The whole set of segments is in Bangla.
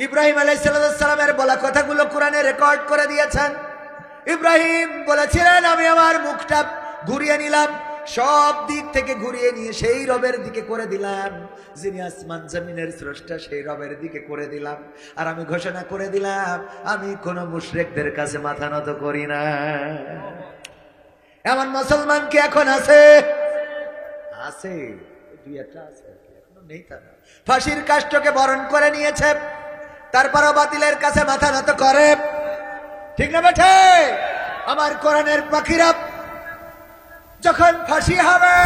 ইব্রাহিম আলাইহিস সালামের বলা কথাগুলো কোরআনে রেকর্ড করে দিয়েছেন। ইব্রাহিম বলেছিলেন, আমি আমার মুখটা ঘুরিয়ে নিলাম, সব দিক থেকে ঘুরিয়ে নিয়ে সেই রবের দিকে করে দিলাম, যিনি আসমান জমিনের স্রষ্টা, সেই রবের দিকে করে দিলাম। আর আমি ঘোষণা করে দিলাম, আমি কোন মুশরিকদের কাছে মাথা নত করি না। এমন মুসলমান কি এখন আছে? আছে, দুই একটা আছে, এখনো নেই তা না। ফাঁসির কাষ্ঠকে বরণ করে নিয়েছে, তারপরও বাতিলের কাছে মাথা নত করে। ঠিক না বেঠে? আমার কোরআনের পাখিরা যখন ফাঁসি হবে,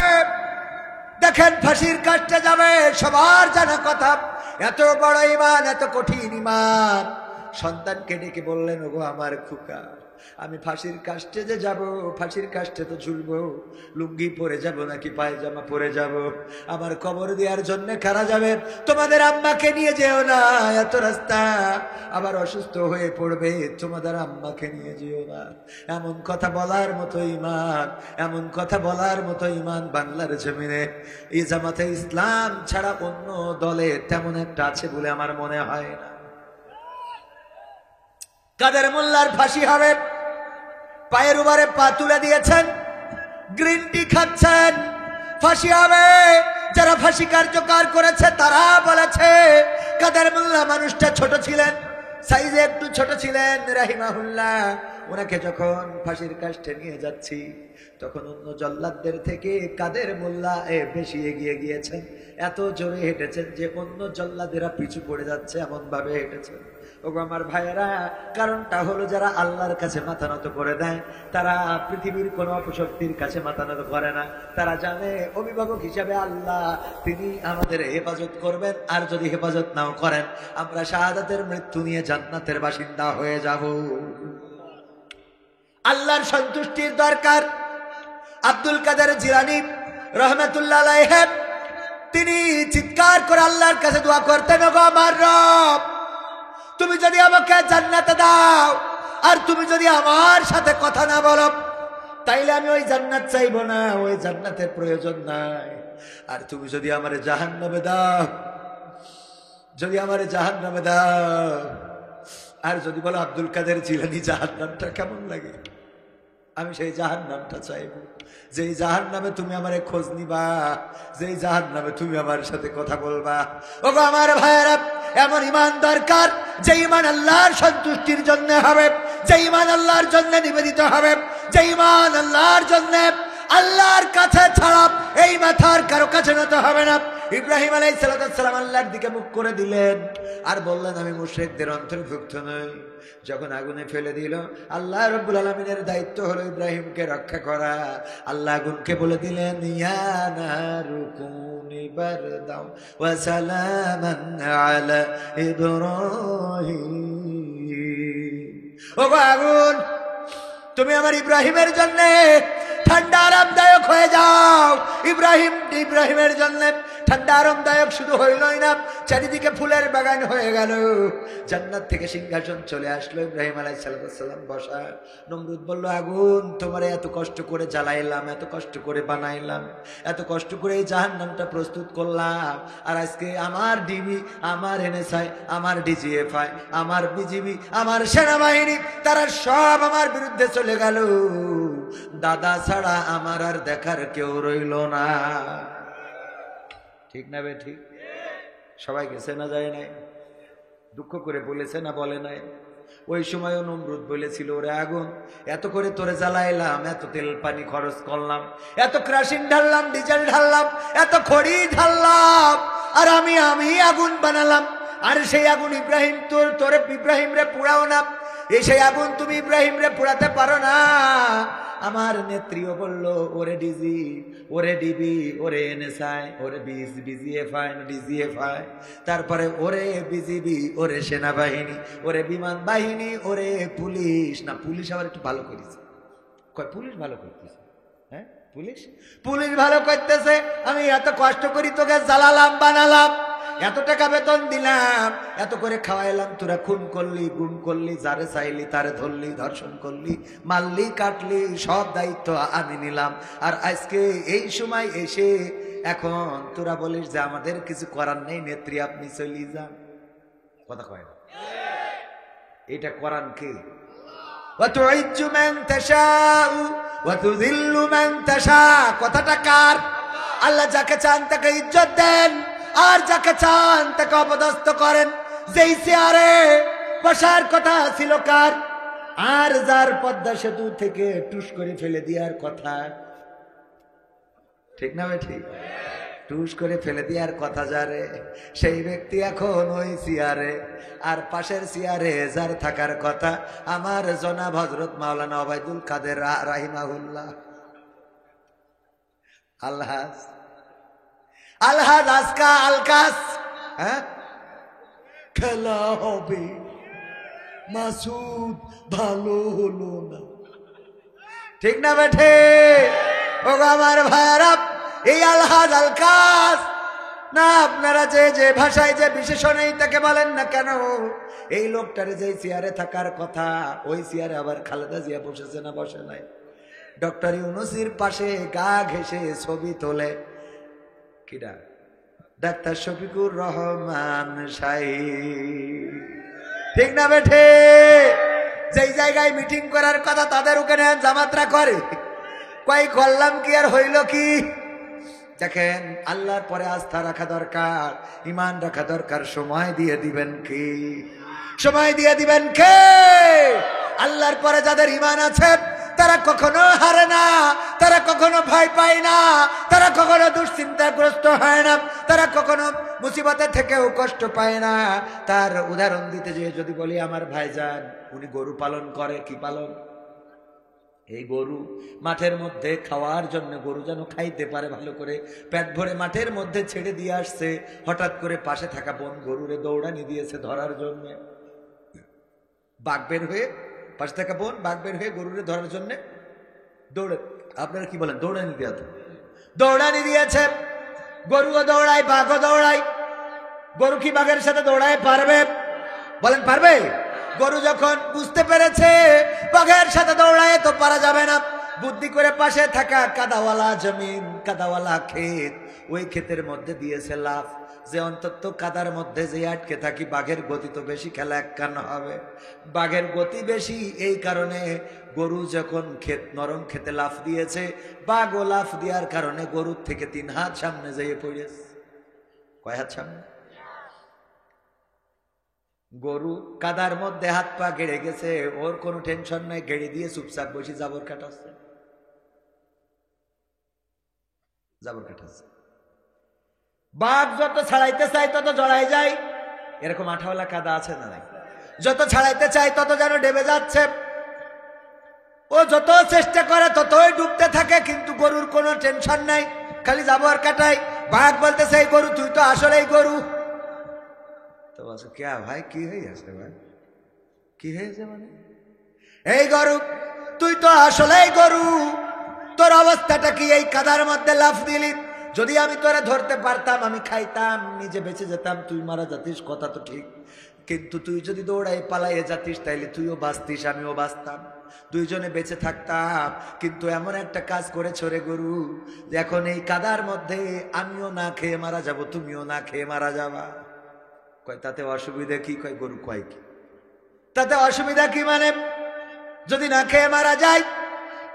দেখেন ফাঁসির কাষ্ঠে যাবে, সবার জানা কথা, এত বড় ঈমান, এত কঠিন ঈমান। সন্তানকে ডেকে বললেন, ওগো আমার খোকা, আমি ফাঁসির কাষ্ঠে যে যাব, ফাঁসির কাষ্ঠে তো ঝুলবো, লুঙ্গি পরে যাব নাকি পায়জামা পরে যাব? আমার কবর দেওয়ার জন্য কারা যাবে? তোমাদের আম্মাকে নিয়ে যেও না, এত রাস্তা, আবার অসুস্থ হয়ে পড়বে, তোমাদের আম্মাকে নিয়ে যেও না। এমন কথা বলার মতো ঈমান, এমন কথা বলার মতো ঈমান বাংলার জমিনে এই জামাতে ইসলাম ছাড়া অন্য দলে তেমন একটা আছে বলে আমার মনে হয় না। কাদের মোল্লার ফাঁসি হবে, পায়ের উপরে পা তুলে দিয়েছেন, গ্রিন টি খাচ্ছেন, ফাঁসি হবে। যারা ফাঁসি কার্যকর করেছে তারা বলেছে কাদের মোল্লা মানুষটা ছোট ছিলেন, সাইজে একটু ছোট ছিলেন রাহিমাহুল্লাহ। ওনাকে যখন ফাঁসির কাষ্ঠে নিয়ে যাচ্ছি, তখন অন্য জল্লাদদের থেকে কাদের মোল্লা বেশি এগিয়ে গিয়েছেন, এত জোরে হেঁটেছেন যে অন্য জল্লাদেরা পিছু পড়ে যাচ্ছে, এমন ভাবে হেঁটেছেন। ওগো আমার ভাইয়েরা, কারণটা হলো যারা আল্লাহর কাছে মাথা নত করে দেয়, তারা পৃথিবীর কোন অপশক্তির কাছে মাথা নত করে না। তারা জানে অভিভাবক হিসাবে আল্লাহ, তিনি আমাদের হেফাজত করবেন, আর যদি হেফাজত নাও করেন, আমরা শাহাদাতের মৃত্যু নিয়ে জান্নাতের বাসিন্দা হয়ে যাব। আল্লাহর সন্তুষ্টির দরকার। আব্দুল কাদের জিলানী রহমাতুল্লাহ আলাইহি তিনি চিৎকার করে আল্লাহর কাছে দোয়া করতেন, ওগো আমার রব, তুমি যদি আমাকে জান্নাতে দাও, আর তুমি যদি আমার সাথে কথা না বলো, তাইলে আমি ওই জান্নাত চাইবো না, ওই জান্নাতের প্রয়োজন নাই। আর তুমি যদি আমারে জাহান্নামে দাও, যদি আমারে জাহান্নামে দাও, আর যদি বলো আব্দুল কাদের জিলানী জাহান্নামটা কেমন লাগে, আমি সেই জাহান্নামটা চাইবো, যেই জাহান্নামে তুমি আমারে খোঁজ নিবা, যেই জাহান্নামে তুমি আমার সাথে কথা বলবা। ওগো আমার ভাইয়েরা, এমন ঈমান দরকার যে ঈমান আল্লাহর সন্তুষ্টির জন্য হবে, যে ঈমান আল্লাহর জন্য নিবেদিত হবে, যে ঈমান আল্লাহর জন্য আল্লাহর কাছে ছাড়া এই মাথার কারো কাছে নত হবে না। ইব্রাহিম আলাইহিস সালাম আল্লাহর দিকে মুখ করে দিলেন আর বললেন, আমি মুশরিকদের অন্তর্ভুক্ত নই। যখন আগুনে ফেলে দিল, আল্লাহ রাব্বুল আলামিনের দায়িত্ব হলো ইব্রাহিমকে রক্ষা করা। আল্লাহ আগুনকে বলে দিলেন, ইয়া নারু কুনি বারদাও ওয়া সালামান আলা ইব্রাহিম। ওগো আগুন, তুমি আমার ইব্রাহিমের জন্য ঠান্ডা আরামদায়ক হয়ে যাও। ইব্রাহিমের জন্য ঠান্ডা আরামদায়ক শুধু হইলই না, চারিদিকে ফুলের বাগান হয়ে গেল, জান্নাত থেকে সিংহাসন চলে আসলো, ইব্রাহিম আলাইহিস সালাম বসা। নমরুদ বলল, আগুন, তোমারে এত কষ্ট করে জ্বালাইলাম, এত কষ্ট করে বানাইলাম, এত কষ্ট করে এই জাহান্নামটা প্রস্তুত করলাম, আর আজকে আমার ডিবি, আমার এনএসআই, আমার ডিজিএফআই, আমার বিজিবি, আমার সেনাবাহিনী, তারা সব আমার বিরুদ্ধে চলে গেল। দাদা ছাড়া আমার আর দেখার কেউ রইল না। ঠিক না বে ঠিক? সবাই গেছে না যায় নাই? দুঃখ করে বলেছে না বলে নাই? ওই সময়ও নমরুদ বলেছিল, ওরে আগুন, এত করে তোরে জ্বালাইলাম, এত তেল পানি খরচ করলাম, এত কেরোসিন ঢাললাম, ডিজেল ঢাললাম, এত খড়ি ঢাললাম, আর আমি আগুন বানালাম, আর সেই আগুন তোরে ইব্রাহিম রে পুড়াও না, এই সেই আগুন তুমি ইব্রাহিম রে পুড়াতে পারো না। আমার নেত্রীও বললো, ওরে ডিজি, ওরে ডিবি, ওরে এনএসআই, ওরে বিজিএফআই, ডিজিএফআই, তারপরে ওরে বিজিবি, ওরে সেনাবাহিনী, ওরে বিমান বাহিনী, ওরে পুলিশ। না, পুলিশ আবার একটু ভালো করেছে, কয় পুলিশ ভালো করতেছে, হ্যাঁ পুলিশ ভালো করতেছে। আমি এত কষ্ট করি তোকে জ্বালালাম, বানালাম, এত টাকা বেতন দিলাম, এত করে খাওয়াইলাম, তোরা খুন করলি, গুম করলি, যারে চাইলি তারে ধরলি, ধর্ষণ করলি, মারলি, কাটলি, সব দায়িত্ব আমি নিলাম। আর আজকে এই সময় এসে এখন তোরা বলিস যে আমাদের কিছু করার নেই, নেত্রী আপনি চলি যান। কথা কয় না। এটা কোরআন কি? ওয়াতুইজ্জু মান তাশাউ ওয়া তুযিল্লু মান তাশা, কথাটা কার? আল্লাহ যাকে চান তাকে ইজ্জত দেন, আর যাকে চান তাকে অপদস্থ করেন। যেই চেয়ারে বসার কথা ছিল কার, আর যার পদ্মা সেতু থেকে টুস করে ফেলে দেওয়ার কথা, ঠিক না ভাই? ঠিক, টুস করে ফেলে দেওয়ার কথা যারে, সেই ব্যক্তি এখন ওই চেয়ারে। আর পাশের চেয়ারে যার থাকার কথা আমার জনাব হযরত মাওলানা ওবায়দুল কাদের রাহিমাহুল্লাহ। আলহাজ আলহাজ আজকা আলকাস, হ্যাঁ, খেলা হবে, মাসুদ ভালো হলো না, ঠিক না বেঠে? ও আমার ভাইরা, এই আলহাজ আলকাস না, আপনারা যে যে ভাষায় যে বিশেষণেই তাকে বলেন না কেন, এই লোকটারে যে চেয়ারে থাকার কথা ওই চেয়ারে আবার খালেদা জিয়া বসেছে না বসে নাই? ডক্টর ইউনূসের পাশে গা ঘেঁষে ছবি তোলে কিডা? ডাক্তার শফিকুর রহমান সাহেব, ঠিক না বেঠে? যেই জায়গায় মিটিং করার কথা তাদের ওখানে জামাতরা করে। কয় করলাম কি আর হইল কি? দেখেন, আল্লাহর পরে আস্থা রাখা দরকার, ইমান রাখা দরকার। সময় দিয়ে দিবেন কি? সময় দিয়ে দিবেন কে? আল্লাহর পরে যাদের ইমান আছে তারা কখনো হারে না, তারা কখনো ভয় পায় না, তারা কখনো দুশ্চিন্তাগ্রস্ত হয় না, তারা কখনো মুসিবতের থেকেও কষ্ট পায় না। তার উদাহরণ দিতে যেয়ে যদি বলি, আমার ভাইজান উনি গরু পালন করে। কি পালন? এই গরু মাঠের মধ্যে খাওয়ার জন্য, গরু যেন খাইতে পারে ভালো করে, পেট ভরে মাঠের মধ্যে ছেড়ে দিয়ে আসছে। হঠাৎ করে পাশে থাকা বোন গরুরে দৌড়ানি দিয়েছে ধরার জন্য। বাঘ বের হয়ে, পাশে থাকা বোন বাঘ বের হয়ে গরুরে ধরার জন্য দৌড়ে, আপনারা কি বলেন, দৌড়ানি দেওয়া? তো দৌড়ানি দিয়েছে। গরুও দৌড়ায়, বাঘও দৌড়ায়। গরু কি বাঘের সাথে দৌড়ায় পারবে? বলেন পারবে? গরু যখন বুঝতে পেরেছে বাঘের সাথে দৌড়ায় তো পারা যাবে না, বুদ্ধি করে পাশে থাকা কাদাওয়ালা জমিন, কাদাওয়ালা ক্ষেত, ওই ক্ষেতের মধ্যে দিয়েছে লাফ, যে অন্তত কাদার মধ্যে যে আটকে থাকি, বাঘের গতি তো বেশি, খেলা এক কান হবে। বাঘের গতি বেশি, এই কারণে গরু যখন ক্ষেত নরম খেতে লাফ দিয়েছে, বাঘও লাফ দেওয়ার কারণে গরুর থেকে 3 হাত সামনে যেয়ে পড়েছে। কয় হাত সামনে? গরু কাদার মধ্যে হাত পা গেড়ে গেছে, ওর কোনো টেনশন নাই, গেড়ে দিয়ে চুপচাপ বসে জাবর কাটাচ্ছে, জাবর কাটাচ্ছে। বাঘ যত ছাড়াইতে চাই তত জড়াই যায়। এরকম আঠাওয়ালা কাদা আছে না নাই? যত ছাড়াইতে চাই তত যেন ডেবে যাচ্ছে। ও যত চেষ্টা করে ততই ডুবতে থাকে, কিন্তু গরুর কোনো টেনশন নাই, খালি জাবর কাটাই। বাঘ বলতেছে, এই গরু তুই তো আসলেই গরু। তো বলছে, কে ভাই, কি হয়ে আছে ভাই? কি হয়েছে মানে? এই গরু তুই তো আসলেই গরু, তোর অবস্থাটা কি? এই কাদার মধ্যে লাফ দিলি, যদি আমি তোরে ধরতে পারতাম, আমি খাইতাম, নিজে বেঁচে যেতাম, তুই মারা যাতিস, কথা তো ঠিক। কিন্তু তুই যদি দৌড়াই পালাইয়ে যাতিস, তাইলে তুইও বাঁচতিস, আমিও বাঁচতাম, দুইজনে বেঁচে থাকতাম। কিন্তু এমন একটা কাজ করেছ রে গরু, এখন এই কাদার মধ্যে আমিও না খেয়ে মারা যাব, তুমিও না খেয়ে মারা যাবা। কয় তাতে অসুবিধা কি? কয় গরু কয় কি তাতে অসুবিধা কি? মানে যদি না খেয়ে মারা যায়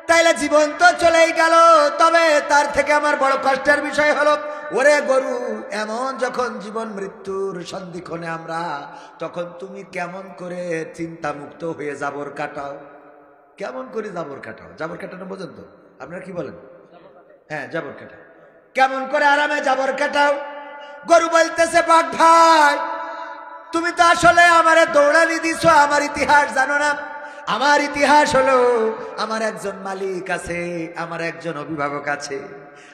তাইলে জীবন তো চলেই গেল, তবে তার থেকে আমার বড় কষ্টের বিষয় হলো, ওরে গরু, এমন যখন জীবন মৃত্যুর সন্ধিক্ষণে আমরা, তখন তুমি কেমন করে চিন্তা মুক্ত হয়ে জাবর কাটাও? কেমন করে জাবর কাটাও? জাবর কাটানো বোঝেন তো আপনারা? কি বলেন? হ্যাঁ, জাবর কাটাও। কেমন করে আরামে জাবর কাটাও? গরু বলতেছে, বাঘ ভাই, তুমি তো আসলে আমারে দৌড়ানি দিছো, আমার ইতিহাস জানো না। আমার ইতিহাস হলো, আমার একজন মালিক আছে, আমার একজন অভিভাবক আছে,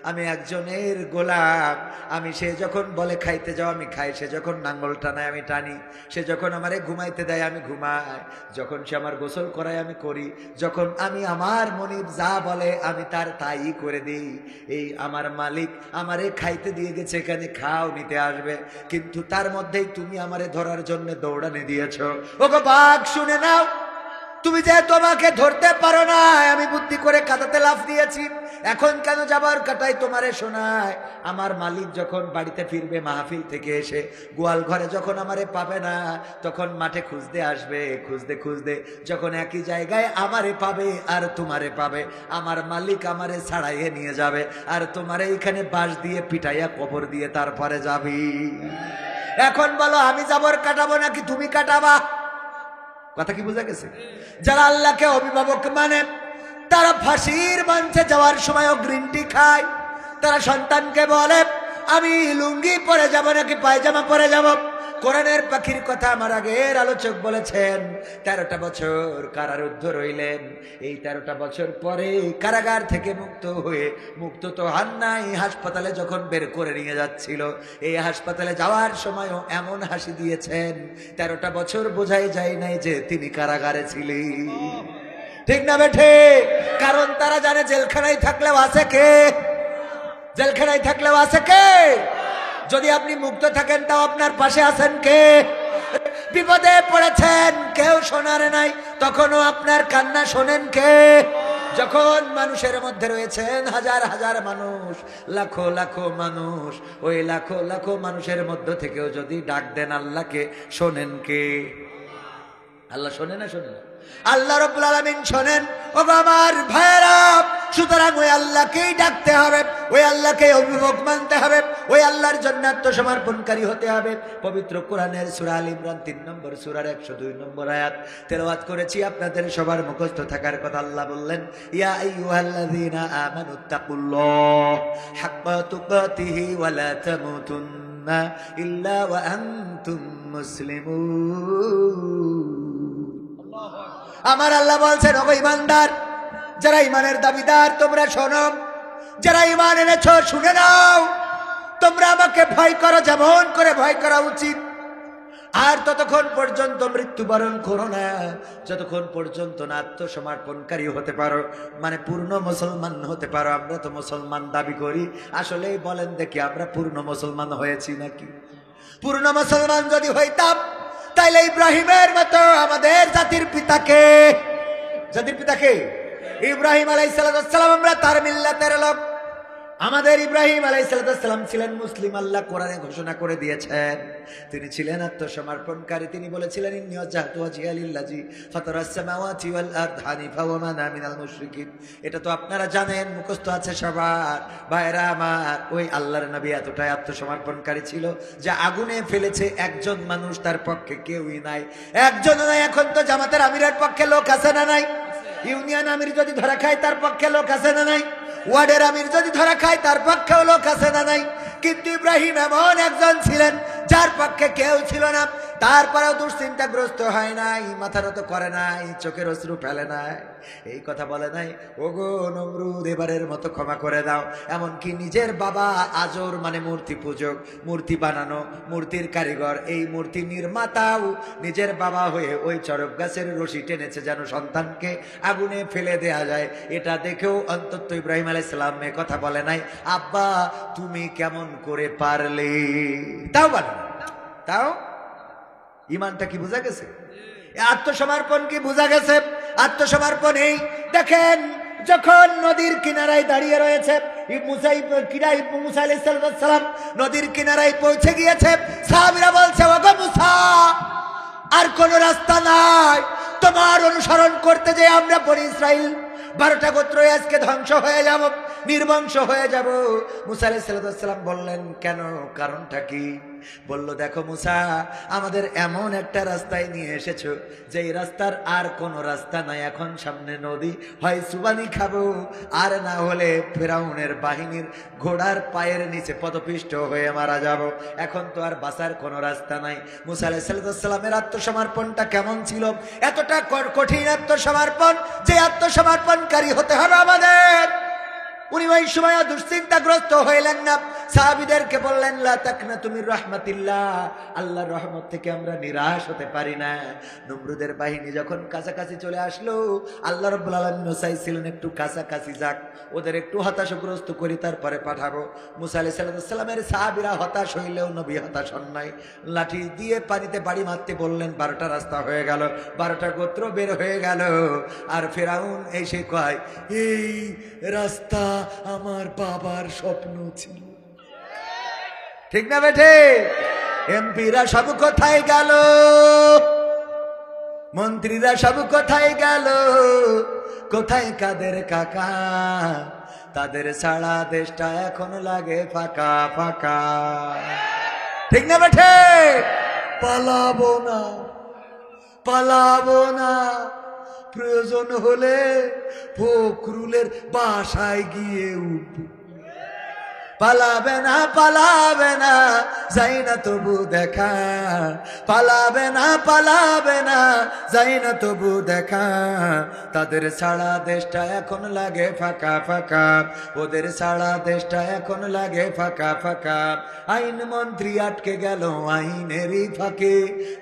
আমি একজনের গোলাম। আমি, সে যখন বলে খাইতে যাও আমি খাই, সে যখন নাঙ্গল টানায় আমি টানি, সে যখন আমারে ঘুমাইতে দেয় আমি ঘুমাই, যখন সে আমার গোসল করায় আমি করি, যখন আমি আমার মনিব যা বলে আমি তার তাই করে দিই। এই আমার মালিক আমারে খাইতে দিয়ে গেছে, এখানে খাও, নিতে আসবে, কিন্তু তার মধ্যেই তুমি আমারে ধরার জন্য দৌড়ানি দিয়েছ। ওগো বাঘ, শুনে নাও, তুমি যে তোমাকে ধরতে পারো না, আমি বুদ্ধি করে কাটাতে লাফ দিয়েছি, এখন কেন যাবার কাটাই তোমারে শোনায়? আমার মালিক যখন বাড়িতে ফিরবে মাহফিল থেকে এসে, গোয়াল ঘরে যখন আমারে পাবে না, তখন মাঠে খুঁজতে আসবে, খুঁজতে খুঁজতে যখন একই জায়গায় আমারে পাবে আর তোমারে পাবে, আমার মালিক আমারে ছাড়াইয়ে নিয়ে যাবে, আর তোমারে এইখানে বাঁশ দিয়ে পিটাইয়া কবর দিয়ে তারপরে যাবি। এখন বলো আমি যাবর কাটাবো নাকি তুমি কাটাবা? কথা কি বোঝা গেছে? যারা আল্লাহকে অভিভাবক মানে তারা ফাঁসির মঞ্চে যাওয়ার সময়ও গ্রিন টি খায়। তারা সন্তানকে বলে আমি লুঙ্গি পরে যাব নাকি পায়জামা পরে যাব। কোরআনের পাখির কথা আমার আগের আলোচক বলেছেন, 13টা বছর কারারুদ্ধ রইলেন। এই 13টা বছর পরে কারাগার থেকে মুক্ত হয়ে, মুক্ত তো হন নাই, হাসপাতালে যখন বের করে নিয়ে যাচ্ছিল, এই হাসপাতালে যাওয়ার সময়ও এমন হাসি দিয়েছেন, 13টা বছর বোঝাই যায় নাই যে তিনি কারাগারে ছিলেন। ঠিক না বেঠে? কারণ তারা জানে জেলখানায় থাকলেও আছে কে? জেলখানায় থাকলেও আছে কে? যদি আপনি মুক্ত থাকেন তাও আপনার পাশে আছেন কে? বিপদে পড়েছেন, কেউ শোনার নাই, তখনও আপনার কান্না শোনেন কে? যখন মানুষের মধ্যে রয়েছেন হাজার হাজার মানুষ, লাখো লাখো মানুষ, ওই লাখো লাখো মানুষের মধ্য থেকেও যদি ডাক দেন আল্লাহকে, শোনেন কে? আল্লাহ শোনে না? শোনে না? আল্লাহ রাব্বুল আলামিন শোনেন। ও আমার ভাইরা, সুতরাং ওই আল্লাহকেই ডাকতে হবে, ওই আল্লাহকে অভিভাবক মানতে হবে, ওই আল্লাহর জন্য আত্মসমর্পণকারী হতে হবে। পবিত্র কোরআনের সূরা আল ইমরান 3 নম্বর সূরার 102 নম্বর আয়াত তেলাওয়াত করেছি, আপনাদের সবার মুখস্থ থাকার কথা। আল্লাহ বললেন, ইয়া আইয়ুহাল্লাযীনা আমানুত্তাকুল্লাহ হাক্কা তুকাতিহি ওয়া লা তামুতুন্না ইল্লা ওয়া আনতুম মুসলিমুন। আমার আল্লাহ বলছেন, ওগো ঈমানদার, যারা ঈমানের দাবিদার, তোমরা শোনো, যারা ঈমান এনেছো শুনে নাও, তোমরা আমাকে ভয় করো যেমন করে ভয় করা উচিত। আর ততক্ষণ পর্যন্ত মৃত্যুবরণ করো না, যতক্ষণ পর্যন্ত না আত্মসমর্পণকারী হতে পারো, মানে পূর্ণ মুসলমান হতে পারো। আমরা তো মুসলমান দাবি করি, আসলে বলেন দেখি আমরা পূর্ণ মুসলমান হয়েছি নাকি? পূর্ণ মুসলমান যদি হইতাম তাইলে ইব্রাহিমের মতো আমাদের জাতির পিতাকে, জাতির পিতাকে ইব্রাহিম আলাইহিস সালাম, আমরা তার মিল্লাতের লোক। আমাদের ইব্রাহিম আলাইহিস সালাম ছিলেন মুসলিম। আল্লাহ কোরআনে ঘোষণা করে দিয়েছেন তিনি ছিলেন আত্মসমর্পণকারী। তিনি বলেছিলেন, ইন্নী ওয়াজজাহতু ওয়াজহিয়া লিল্লাযী ফাতারাস সামাওয়াতি ওয়াল আরদ হানিফা ওয়া মা আনা মিনাল মুশরিকিন। এটা তো আপনারা জানেন, মুখস্থ আছে সবার। ভাইরা আমার, ওই আল্লাহর নবী এতটাই আত্মসমর্পণকারী ছিল যে আগুনে ফেলেছে একজন মানুষ, তার পক্ষে কেউই নাই, একজন নাই। এখন তো জামাতের আমিরের পক্ষে লোক আছে না নাই? ইউনিয়ন আমির যদি ধরা খায় তার পক্ষে লোক আছে না নাই? ওয়ার্ডের আমির যদি ধরা খায় তার পক্ষেও লোক আছে না নাই? কিন্তু ইব্রাহিম এমন একজন ছিলেন যার পক্ষে কেউ ছিল না। তারপরেও দুশ্চিন্তাগ্রস্ত হয় নাই, মাথা নত করে নাই, চোখের অশ্রু ফেলে নাই, এই কথা বলে নাই, ওগো নমরুদ এবারের মতো ক্ষমা করে দাও। এমনকি নিজের বাবা আজর, মানে মূর্তি পূজক, মূর্তি বানানো, মূর্তির কারিগর, এই মূর্তি নির্মাতাও নিজের বাবা হয়ে ওই চরক গাছের রশি টেনেছে যেন সন্তানকে আগুনে ফেলে দেয়া যায়। এটা দেখেও অন্তত ইব্রাহিম আলাইহিস সালাম এ কথা বলে নাই, আব্বা তুমি কেমন করে পারলে? তাও বলে না। তাও ইমানটা কি বোঝা গেছে? আত্মসমর্পণ কি বোঝা গেছে? আত্মসমর্পণ এই দেখেন, যখন নদীর কিনারায় দাঁড়িয়ে রয়েছে মুসা আলাইহিস সালাম, নদীর কিনারায় পৌঁছে গিয়েছে। সাহাবীরা বলছে, ওগো মুসা, আর কোন রাস্তা নাই, তোমার অনুসরণ করতে যে আমরা বনি ইসরাইল 12টা গোত্র আজকে ধ্বংস হয়ে যাব, নির্বংশ হয়ে যাব। মুসা আলাইহিস সালাম বললেন, কেন? কারণটা কি? বলল, দেখো মুসা, আমাদের এমন একটা রাস্তায় নিয়ে এসেছো যে এই রাস্তার আর কোনো রাস্তা নাই। এখন সামনে নদী, হয় সুবানি খাবো, আর না হলে ফেরাউনের বাহিনীর ঘোড়ার পায়ের নিচে পদপিষ্ট হয়ে মারা যাব। এখন তো আর বাঁচার কোনো রাস্তা নাই। মুসা আলাইহিস সালামের আত্মসমর্পণটা কেমন ছিল? এতটা কঠিন আত্মসমর্পণ যে আত্মসমর্পণকারী হতে হবে আমাদের। উনি ওই সময় দুশ্চিন্তাগ্রস্ত হইলেন না, সাহাবীদেরকে বললেন, লা তাকনাতু মির রাহমাতিল্লাহ, আল্লাহর রহমত থেকে আমরা নিরাশ হতে পারি না। নমরুদের বাহিনী যখন কাছাকাছি চলে আসলো, আল্লাহ রাব্বুল আলামিন চাইছিলেন একটু কাছাকাছি যাক, ওদের একটু হতাশাগ্রস্ত করি, তারপরে পাঠাবো। মুসা আলাইহিস সালামের সাহাবীরা হতাশ হইলেও নবী হতাশ হন নাই। লাঠি দিয়ে পানিতে বাড়ি মারতে বললেন, 12টা রাস্তা হয়ে গেল, 12টা গোত্র বের হয়ে গেল। আর ফেরাউন এসে কয়, এই রাস্তা আমার বাবার স্বপ্ন ছিল। ঠিক না বেঠে? এমপিরা সব কোথায় গেল, মন্ত্রীরা সব কোথায় গেল, কোথায় কাদের কাকা? তাদের সারা দেশটা এখন লাগে ফাঁকা ফাঁকা। ঠিক না বেঠে? পালাবো না, পালাবো না, প্রয়োজন হলে ফখরুলের বাসায় গিয়ে উঠবো। পালাবে না, পালাবে না, যাই না তবু দেখা, পালাবে না, পালাবে না, যাই না তবু দেখা। তাদের সারা দেশটা এখন লাগে ফাঁকা ফাঁকা, ওদের সারা দেশটা এখন লাগে ফাঁকা ফাঁকা। আইন মন্ত্রী আটকে গেল আইনেরই ফাঁকে,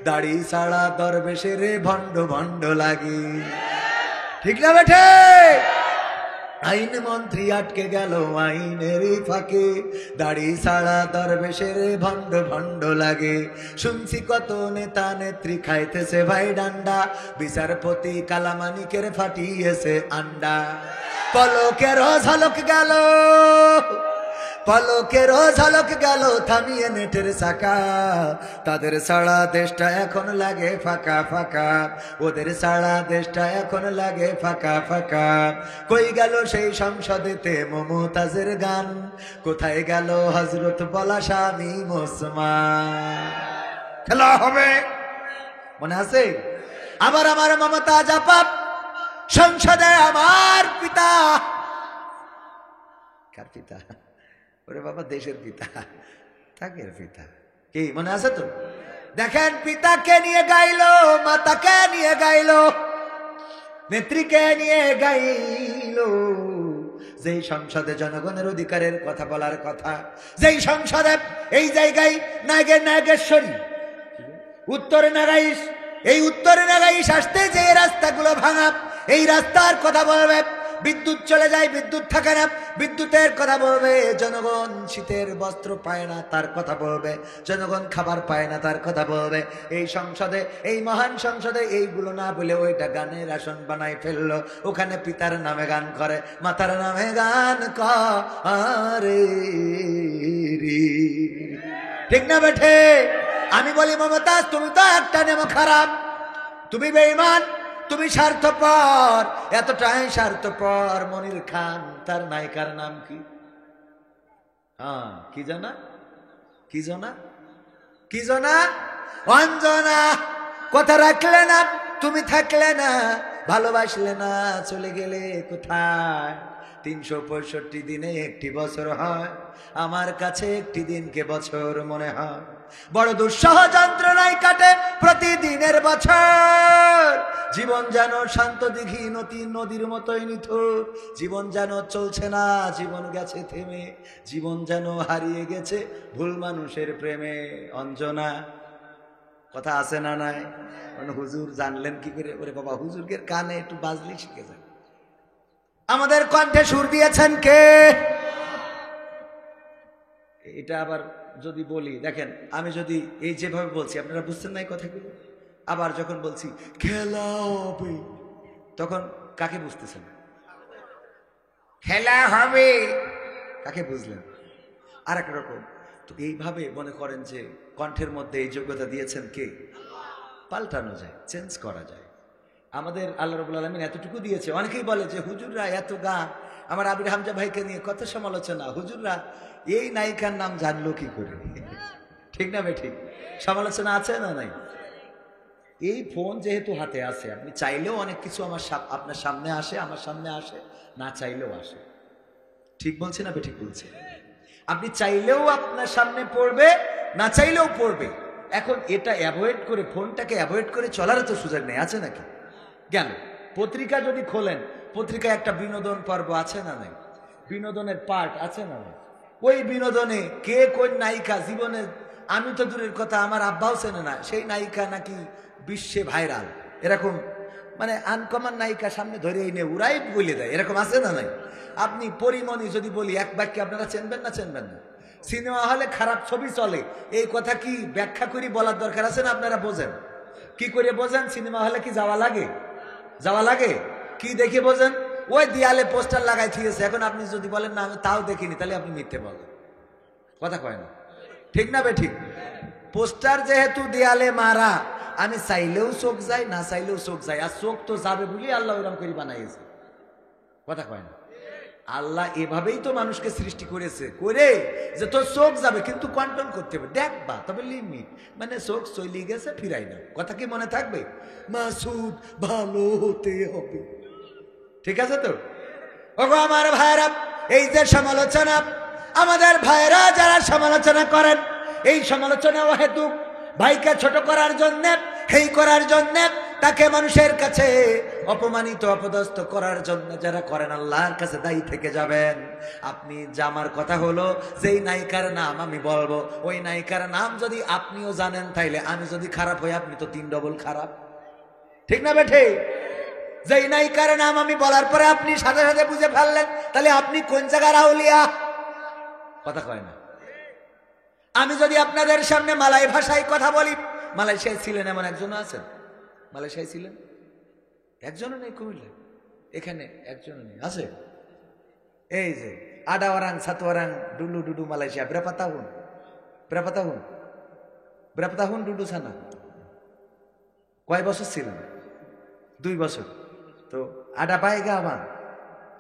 দাড়ি সারা দরবেশের ভণ্ড ভণ্ড লাগে। ঠিক না বেঠে? আইন মন্ত্রী আটকে গেল আইনেরই ফাঁকে, দাড়ি সারা দরবেশের ভণ্ড ভণ্ড লাগে। শুনছি কত নেতা নেত্রী খাইতেছে ভাই ডান্ডা, বিচারপতি কালামানিকের ফাটিয়েছে আন্ডা। পলকের ঝলক গেল, পলকের ঝলক গেল থামিয়ে নেটের চাকা। তাদের সারা দেশটা এখন লাগে ফাঁকা ফাঁকা, ওদের সারা দেশটা এখন লাগে ফাঁকা ফাঁকা। কই গেল সেই সংসদেতে মমতাজের গান, কোথায় গেল হযরত বলা স্বামী ওসমান? খেলা হবে, মনে আছে? আবার আমার মমতাজ আপা সংসদে, আমার পিতা, কার পিতা? ওরে বাবা, দেশের পিতা, তাকের পিতা। কি মনে আছে তো? দেখেন, পিতাকে নিয়ে গাইলো, মাতাকে নিয়ে গাইলো, নেত্রীকে নিয়ে গাইলো। যেই সংসদে জনগণের অধিকারের কথা বলার কথা, যেই সংসদে এই জায়গায় নাগেশ্বরী, উত্তরে নাগাইশ, এই উত্তরে নাগাইশ আসতে যে রাস্তাগুলো ভাঙা, এই রাস্তার কথা বলবে। বিদ্যুৎ চলে যায়, বিদ্যুৎ থাকে না, বিদ্যুতের কথা বলবে। জনগণ শীতের বস্ত্র পায় না, তার কথা বলবে। জনগণ খাবার পায় না, তার কথা বলবে। এই সংসদে, এই মহান সংসদে এইগুলো না বলে ওইটা গানের আসন বানাই ফেললো। ওখানে পিতার নামে গান করে, মাতার নামে গান করে। ঠিক না বেঠে? আমি বলি, মমতাজ তুমি তো একটা নেমো খারাপ, তুমি বেঈমান, তুমি স্বার্থপর, এতটাই স্বার্থপর। মনির খান, তার নায়িকার নাম কি? হ্যাঁ, কি জানা, কি জানা, কি জানা? অঞ্জনা। কথা রাখলে না, তুমি থাকলে না, ভালোবাসলে না, চলে গেলে কোথায়? 365 দিনে একটি বছর হয়, আমার কাছে একটি দিনকে বছর মনে হয়। বড় দুঃসহ যন্ত্রণায় কাটে প্রতিদিনের বছর। জীবন যেন শান্ত দিঘি নদীর মতোই নিথুর। জীবন যেন চলছে না, জীবন গেছে থেমে। জীবন যেন হারিয়ে গেছে ভুল মানুষের প্রেমে। অঞ্জনা, কথা আছে না নাই? হুজুর জানলেন কি করে? ওরে বাবা, হুজুরের কানে একটু বাজলি শিখে যান। আমাদের কণ্ঠে সুর দিয়েছেন কে? এটা আবার যদি বলি, দেখেন, আমি যদি এই যেভাবে বলছি আপনারা বুঝছেন না এই কথাগুলো, আবার যখন বলছি খেলা হবে, তখন কাকে বুঝতেছেন? খেলা হবে কাকে বুঝলেন? আর এক রকম। তো এইভাবে মনে করেন যে কণ্ঠের মধ্যে এই যোগ্যতা দিয়েছেন কে? পাল্টানো যায়, চেঞ্জ করা যায়। আমাদের আল্লাহ রাব্বুল আলামিন এতটুকু দিয়েছে। অনেকেই বলে যে হুজুররা এত গান, আমার আবির হামজা ভাইকে নিয়ে কত সমালোচনা, হুজুররা এই নায়িকার নাম জানলো কি করে? ঠিক না বেঠিক? সমালোচনা আছে না নাই? এই ফোন যেহেতু হাতে আছে, আপনি চাইলেও অনেক কিছু আপনার সামনে আসে, আমার সামনে আসে, না চাইলেও আসে। ঠিক বলছে না বেঠিক বলছে? আপনি চাইলেও আপনার সামনে পড়বে, না চাইলেও পড়বে। এখন এটা অ্যাভয়েড করে, ফোনটাকে অ্যাভয়েড করে চলার তো সুযোগ নেই, আছে নাকি? কেন? পত্রিকা যদি খোলেন, পত্রিকায় একটা বিনোদন পর্ব আছে না নাই? বিনোদনের পার্ট আছে না নাই? ওই বিনোদনে কে কোন নায়িকা জীবনে, আমি তো দূরের কথা আমার আব্বাও চেনে না, সেই নায়িকা নাকি বিশ্বে ভাইরাল, এরকম মানে আনকমন নায়িকা সামনে ধরে এনে উড়াই বলে দেয়, এরকম আছে না নাই? আপনি পরিমণি যদি বলি এক বাক্যে আপনারা চেনবেন না চেনবেন না? সিনেমা হলে খারাপ ছবি চলে, এই কথা কি ব্যাখ্যা করি বলার দরকার আছে না? আপনারা বোঝেন কি করে বোঝেন? সিনেমা হলে কি যাওয়া লাগে? যাওয়া লাগে? কি দেখে বোঝেন? ওই দেয়ালে পোস্টার লাগাই থিয়েছে, এখন আপনি যদি বলেন না আমি তাও দেখিনি, তাহলে আপনি মিথ্যে বলেন, কথা কয় না, ঠিক না বে ঠিক? পোস্টার যেহেতু দেয়ালে মারা, আমি চাইলেও চোখ যাই, না চাইলেও চোখ যাই, আর চোখ তো যাবে বলি আল্লাহ ওইরকম করে বানাইছে, কথা কয় না? আল্লাহ এভাবেই তো মানুষকে সৃষ্টি করেছে, করে যে তোর চোখ যাবে কিন্তু কন্ট্রোল করতে হবে, দেখবা তবে লিমিট, মানে চোখ চলে গেছে ফিরাই না, কথা কি মনে থাকবে? মাসুদ ভালো হতে হবে, ঠিক আছে তো? ওগো আমার ভাইরা, এই যে সমালোচনা, আমাদের ভাইরা যারা সমালোচনা করেন, এই সমালোচনা হেতু ভাইকে ছোট করার জন্যে, হেই করার জন্যে, তাকে মানুষের কাছে অপমানিত অপদস্থ করার জন্য যারা করেন, আল্লাহর কাছে দায়ী থেকে যাবেন। আপনি জামার কথা হলো যেই নায়িকার নাম আমি বলবো, ওই নায়িকার নাম যদি আপনিও জানেন, তাইলে আমি যদি খারাপ হই আপনি তো 3 ডবল খারাপ, ঠিক না বেঠে? যেই নায়িকার নাম আমি বলার পরে আপনি সাথে সাথে বুঝে ফেললেন, তাহলে আপনি কোন জায়গার আউলিয়া, কথা কয় না? আমি যদি আপনাদের সামনে মালয় ভাষায় কথা বলি, মালয়েশিয়ায় ছিলেন এমন একজনও আছেন? মালয়েশিয়ায় ছিলেন একজনও নেই, কুমিল্লা এখানে একজনও নেই, আছে? এই যে আডা ওরাং সাতওয়ারাং ডুলু ডুডু মালয়েশিয়া ব্রাপাতাহুন ব্রাপাতাহুন ব্রাপাতাহুন ডুডু সানা। কয় বছর ছিলেন? 2 বছর। তো আডা পায়গা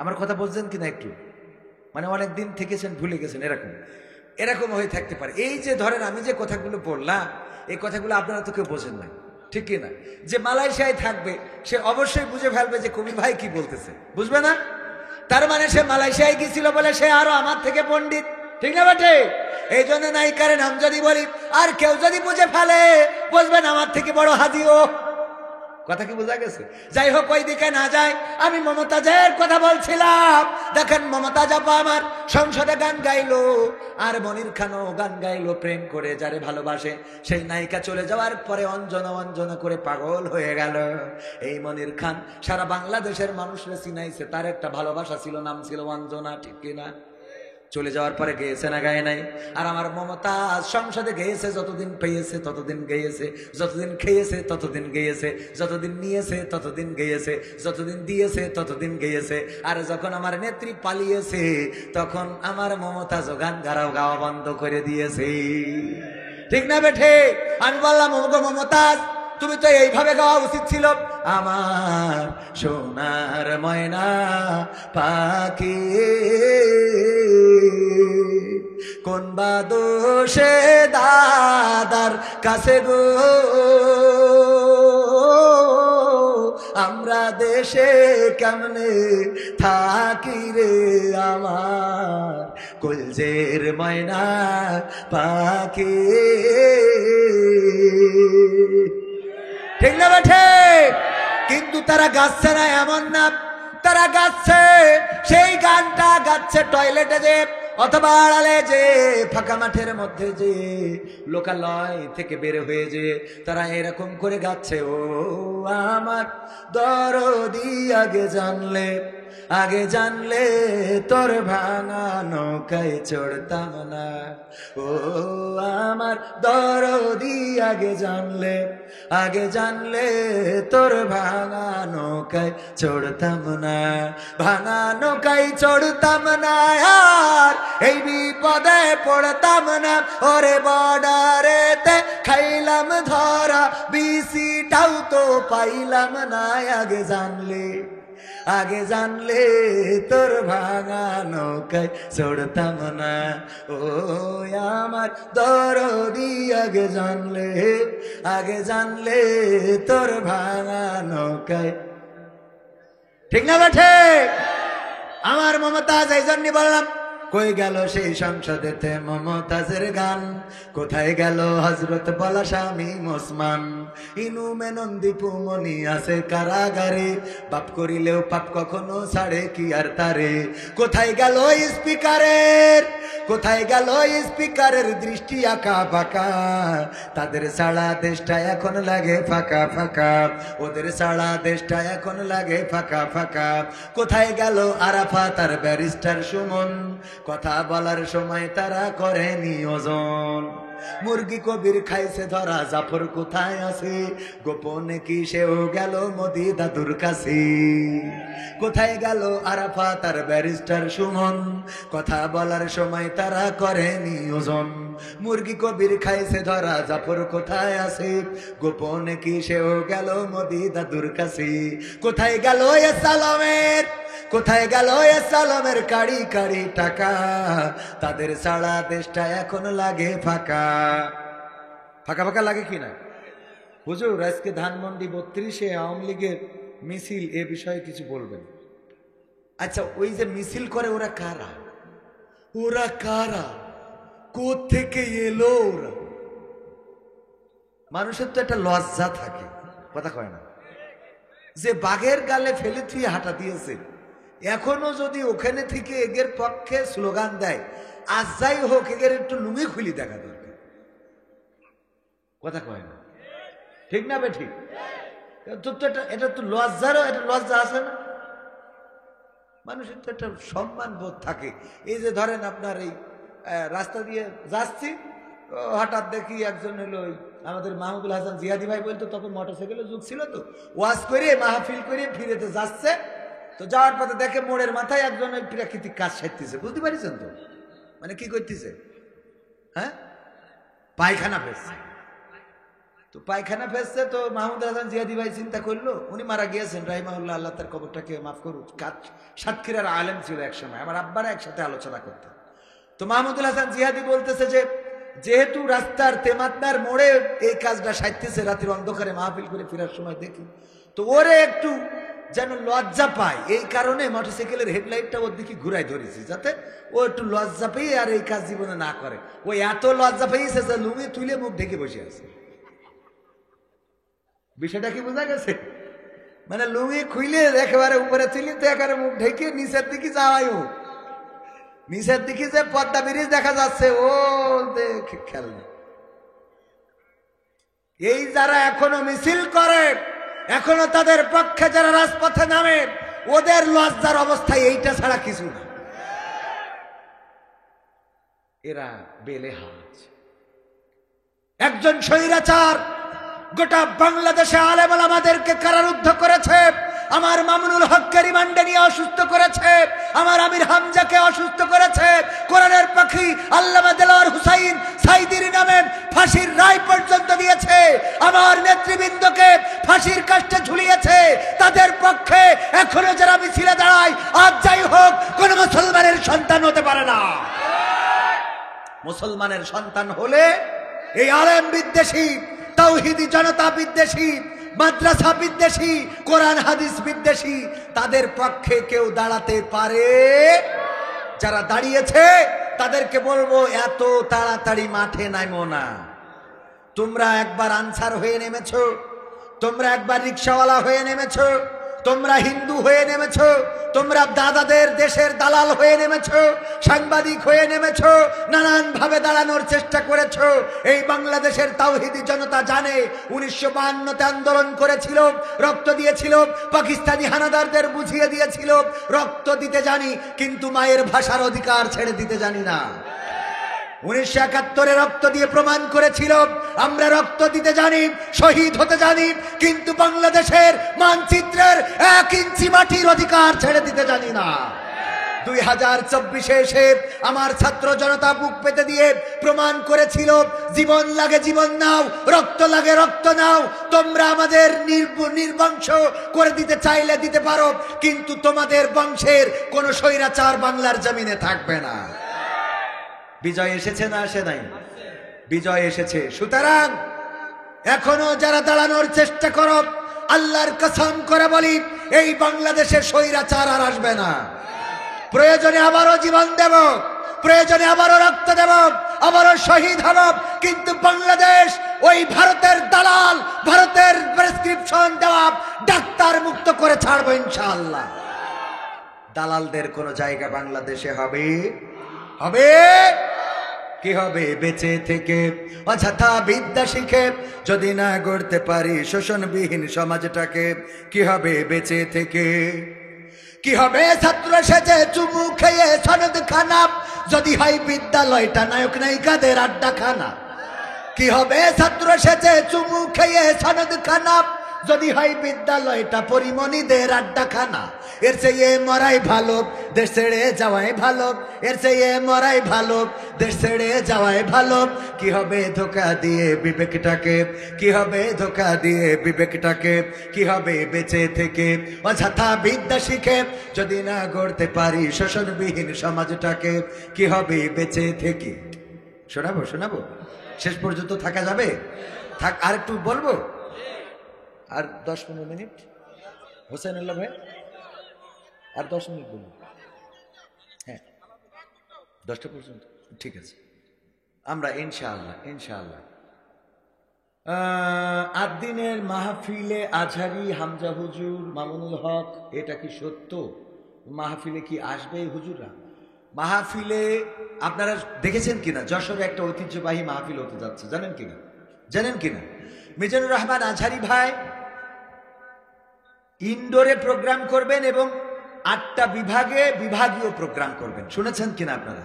আমার কথা বলছেন কিনা একটু, মানে অনেক দিন থেকেছেন ভুলে গেছেন, এরকম এরকম হয়ে থাকতে পারে। এই যে ধরেন আমি যে কথাগুলো বললাম, এই কথাগুলো আপনারা তো কেউ বোঝেন না, ঠিক কিনা? যে মালয়েশিয়ায় থাকবে সে অবশ্যই বুঝে ফেলবে যে কবির ভাই কি বলতেছে, বুঝবে না? তার মানে সে মালয়েশিয়ায় গিয়েছিল বলে সে আরো আমার থেকে পণ্ডিত, ঠিক না বটে? এই জন্য নায়িকার নাম যদি বলি আর কেউ যদি বুঝে ফেলে, বুঝবেন আমার থেকে বড় হাদিও, কথা কি বোঝা গেছে? যাই হোক, ওই দিকে না যায়, আমি মমতাজের কথা বলছিলাম। দেখেন মমতাজ আপা আমার সংসদে গান গাইলো, আর মনির খানও গান গাইলো, প্রেম করে যারে ভালোবাসে। সেই নায়িকা চলে যাওয়ার পরে অঞ্জনা অঞ্জনা করে পাগল হয়ে গেল। এই মনির খান সারা বাংলাদেশের মানুষরা চিনাইছে, তার একটা ভালোবাসা ছিল, নাম ছিল অঞ্জনা, ঠিক কিনা? চলে যাওয়ার পরে গেয়েছে না গায়ে নাই? আর আমার মমতাজ সংসদে গেয়েছে, যতদিন পেয়েছে ততদিন গেয়েছে, যতদিন খেয়েছে ততদিন গেয়েছে, যতদিন নিয়েছে ততদিন গেয়েছে, যতদিন দিয়েছে ততদিন গেয়েছে। আর যখন আমার নেত্রী পালিয়েছে তখন আমার মমতাজ গান গাওয়া বন্ধ করে দিয়েছে, ঠিক না বেঠে? আমি বললাম ওগো মমতাজ, তুমি তো এইভাবে গাওয়া উচিত ছিল, আমার সোনার ময়না পাখি কোন বা দোষে দাদার কাছে গো, আমরা দেশে কেমনে থাকি রে আমার কলজের ময়না পাখি, ঠিক না বেঠে? কিন্তু তারা গাচ্ছে না এমন না, তারা গাচ্ছে, সেই গানটা গাচ্ছে টয়লেটে যে, অথবা আড়ালে যে, ফাঁকা মাঠের মধ্যে যে, লোকালয় থেকে বের হয়ে যে তারা এরকম করে গাচ্ছে, ও আমার দরদি আগে জানলে, আগে জানলে তোর ভাঙা নৌকায় চড়তাম না, ও আমার দরদি আগে জানলে, আগে জানলে তোর ভাঙা নৌকায় চড়তাম না, ভাঙা নৌকায় চড়তাম না, আর এই বিপদে পড়তাম না, ওরে বর্ডারেতে খাইলাম ধরা, বিসিটাও তো পাইলাম না, আগে জানলে, আগে জানলে তোর ভাঙা নৌকায় চড়তাম না, ও আমার দরদি আগে জানলে, আগে জানলে তোর ভাঙা নৌকায়, ঠিক না বেঠে? আমার মমতাজ এই জন্য বললাম, কই গেল সেই সংসদেতে মমতাজের গান, কোথায় গেল হযরত বলা স্বামী ওসমান, ইনু মেনন্দি পুমনি আছে কারাগারে, পাপ করিলেও পাপ কখনো ছাড়ে কি আর তারে, কোথায় গেল স্পিকারের কোথায় গেল স্পিকারের দৃষ্টি আঁকা বাঁকা, তাদের সারা দেশটা এখন লাগে ফাঁকা ফাঁকা, ওদের সারা দেশটা এখন লাগে ফাঁকা ফাঁকা। কোথায় গেল আরাফাত আর ব্যারিস্টার সুমন, কথা বলার সময় তারা করে নিয়োজন। মুরগি কবির খাইছে ধরা, জাফর কোথায় আছে, গোপনে কি সেও গেল মোদি দাদুর কাছে। কোথায় গেল আরাফাত আর ব্যারিস্টার সুমন, কথা বলার সময় তারা করে নিয়োজন। মুরগি কবির খাইছে ধরা, জাফর কোথায় আছে, গোপনে কি সেও গেল মোদি দাদুর কাছে। কোথায় গেল এ সালামের, কোথায় গেল এ সালামের কাড়ি কাড়ি টাকা, তাদের সারা দেশটা এখন লাগে ফাঁকা ফাঁকা ফাঁকা লাগে কিনা? হুজুর আজকে ধানমন্ডি 32-এ আওয়ামী লীগের মিছিল, এ বিষয়ে কিছু বলবেন? আচ্ছা, ওই যে মিছিল করে ওরা কারা? ওরা কারা? কোত্থেকে এলো ওরা? মানুষের তো একটা লজ্জা থাকে, কথা কয় না, যে বাঘের গালে ফেলে থুয়ে হাঁটা দিয়েছে, এখনো যদি ওখানে থেকে এগের পক্ষে স্লোগান দেয়, আজ যাই হোক এগের একটু লুঙ্গি খুলি দেখা দরকার, কথা কয় না, ঠিক না বে? ঠিক। এটা তো লজ্জারও একটা লজ্জা আছে না? মানুষের তো একটা সম্মান বোধ থাকে। এই যে ধরেন আপনার এই রাস্তা দিয়ে যাচ্ছি, হঠাৎ দেখি একজন হলো আমাদের মাহমুদুল হাসান জিহাদি ভাই বলতো, তখন মোটরসাইকেলের যুগ ছিল, তো ওয়াজ করে মাহফিল করে ফিরেতে যাচ্ছে, তো যাওয়ার পথে দেখে মোড়ের মাথায় একজন ওই প্রাকৃতিক কাজ সারতেছে, বুঝতে পারছেন তো? মানে কি করতেছে? হ্যাঁ, পায়খানা ফেলছে। তো পায়খানা ফেলছে, তো মাহমুদ হাসান জিহাদি ভাই চিন্তা করলো, উনি মারা গিয়েছেন রাহিমাহুল্লাহ, আল্লাহ তার কবরটাকে মাফ করুক। সাতক্ষীরার আলেম ছিল একসময়, আমার আব্বারা একসাথে আলোচনা করতেন। তো মাহমুদুল হাসান জিহাদি বলতেছে যে, যেহেতু রাস্তার তেমাতনার মোড়ে এই কাজটা সারতেছে, রাতের অন্ধকারে মাহফিল করে ফেরার সময় দেখি, তো ওরে একটু যেন লজ্জা পায়, এই কারণে মোটরসাইকেলের হেডলাইটটা ওর দিকে ঘুরাই ধরেছি, যাতে ও একটু লজ্জা পেয়ে আর এই কাজ জীবনে না করে। ও এত লজ্জা পেয়েছে যে লুঙ্গি তুলে মুখ ঢেকে বসে আছে। বিষয়টা কি বোঝা গেছে? মানে লুঙ্গি খুইলে একেবারে উপরে তুলি, তো একেবারে মুখ ঢেকে নিচের দিকে যাওয়াই, ও নিচের দিকে যে পদ্মা ব্রিজ দেখা যাচ্ছে, ও দেখে খেলনা। এই যারা এখনো মিছিল করে, এখনো তাদের পক্ষে যারা রাজপথে নামে, ওদের লজ্জার অবস্থায় এইটা ছাড়া কিছু না। এরা বেলেহাজ। একজন স্বৈরাচার গোটা বাংলাদেশে আলেম ওলামাদেরকে কারারুদ্ধ করেছে, আমার মামুনুল হককে রিমান্ডে নিয়ে অসুস্থ করেছে, আমার আমির হামজাকে অসুস্থ করেছে, কোরআনের পাখি আল্লামা দেলোয়ার হুসাইন সাইদির নামে ফাঁসির রায় পর্যন্ত দিয়েছে, আমার নেতৃবৃন্দকে ফাঁসির কাষ্টে ঝুলিয়েছে। তাদের পক্ষে এখনো যারা মিছিলে দাঁড়ায়, আজ যাই হোক কোন মুসলমানের সন্তান হতে পারে না। মুসলমানের সন্তান হলে এই আলেম বিদ্বেষী, তাওহীদি জনতা বিদ্বেষী, মাদ্রাসা বিদ্বেষী, কোরআন হাদিস বিদ্বেষী, তাদের পক্ষে কেউ দাঁড়াতে পারে? যারা দাঁড়িয়েছে তাদেরকে বলবো, এত তাড়াতাড়ি মাঠে নামো না। তোমরা একবার আনসার হয়ে নেমেছো, তোমরা একবার রিক্সাওয়ালা হয়ে নেমেছো, তোমরা হিন্দু হয়ে নেমেছো, তোমরা দাদাদের দেশের দালাল হয়ে নেমেছো, সাংবাদিক হয়ে নেমেছো, নানান ভাবে দাঁড়ানোর চেষ্টা করেছো। এই বাংলাদেশের তাওহীদি জনতা জানে 1952-তে আন্দোলন করেছিল, রক্ত দিয়েছিল, পাকিস্তানি হানাদারদের বুঝিয়ে দিয়েছিল। রক্ত দিতে জানি, কিন্তু মায়ের ভাষার অধিকার ছেড়ে দিতে জানি না। 1971-এ রক্ত দিয়ে প্রমাণ করেছিল আমরা রক্ত দিতে জানি, শহীদ হতে জানি, কিন্তু বাংলাদেশের মানচিত্রের 1 ইঞ্চি মাটির অধিকার ছেড়ে দিতে জানি না। 2024-এ এসে আমার ছাত্র জনতা বুক পেতে দিয়ে প্রমাণ করেছিল, জীবন লাগে জীবন নাও, রক্ত লাগে রক্ত নাও। তোমরা আমাদের নির্বংশ করে দিতে চাইলে দিতে পারো, কিন্তু তোমাদের বংশের কোন স্বৈরাচার বাংলার জমিনে থাকবে না। বিজয় এসেছে না আসে নাই? বিজয় এসেছে। সুতরাং এখনো যারা দাঁড়ানোর চেষ্টা করো, আল্লাহর কসম করে বলি, এই বাংলাদেশে স্বৈরাচার আর আসবে না। প্রয়োজনে আবারও জীবন দেব, প্রয়োজনে আবারও রক্ত দেব, আবারও শহীদ হব, কিন্তু বাংলাদেশ ওই ভারতের দালাল, ভারতের প্রেসক্রিপশন দেওয়া ডাক্তার মুক্ত করে ছাড়বো ইনশাআল্লাহ। দালালদের কোনো জায়গা বাংলাদেশে হবে হবে কি হবে বেঁচে থেকে অযথা বিদ্যা শিখে যদি না গড়তে পারি শোষণবিহীন সমাজটাকে কি হবে বেঁচে থেকে কি হবে ছাত্র সেজে চুমু খেয়ে সনদ খানা যদি হয় বিদ্যালয়টা নায়ক নায়িকাদের আড্ডাখানা কি হবে ছাত্র সেজে চুমু খেয়ে সনদ খানা যদি হয় বিদ্যালয়টা পরিমণিদের আড্ডাখানা এর চেয়ে মরাই ভালো দেশ ছেড়ে যাওয়াই ভালো এর চেয়ে মরাই ভালো দেশ ছেড়ে যাওয়াই ভালো কি হবে ধোকা দিয়ে বিবেকটাকে কি হবে ধোকা দিয়ে বিবেকটাকে কি হবে বেঁচে থেকে অযথা বিদ্যা শিখে যদি না গড়তে পারি শোষণবিহীন সমাজটাকে কি হবে বেঁচে থেকে শোনাবো শোনাবো শেষ পর্যন্ত থাকা যাবে থাক আর একটু বলবো আর 10-15 মিনিট হোসেনুল্লাহ ভাই আর 10 মিনিট বলুন হ্যাঁ 10টা পর্যন্ত ঠিক আছে আমরা ইনশাআল্লাহ ইনশাআল্লাহ আদিনের মাহফিলে আজহারি হামজা হুজুর মামুনুল হক এটা কি সত্য মাহফিলে কি আসবে হুজুররা মাহফিলে আপনারা দেখেছেন কিনা যশোরে একটা ঐতিহ্যবাহী মাহফিল হতে যাচ্ছে জানেন কিনা মিজানুর রহমান আজহারি ভাই ইনডোরে প্রোগ্রাম করবেন এবং 8টা বিভাগে বিভাগীয় প্রোগ্রাম করবেন শুনেছেন কিনা আপনারা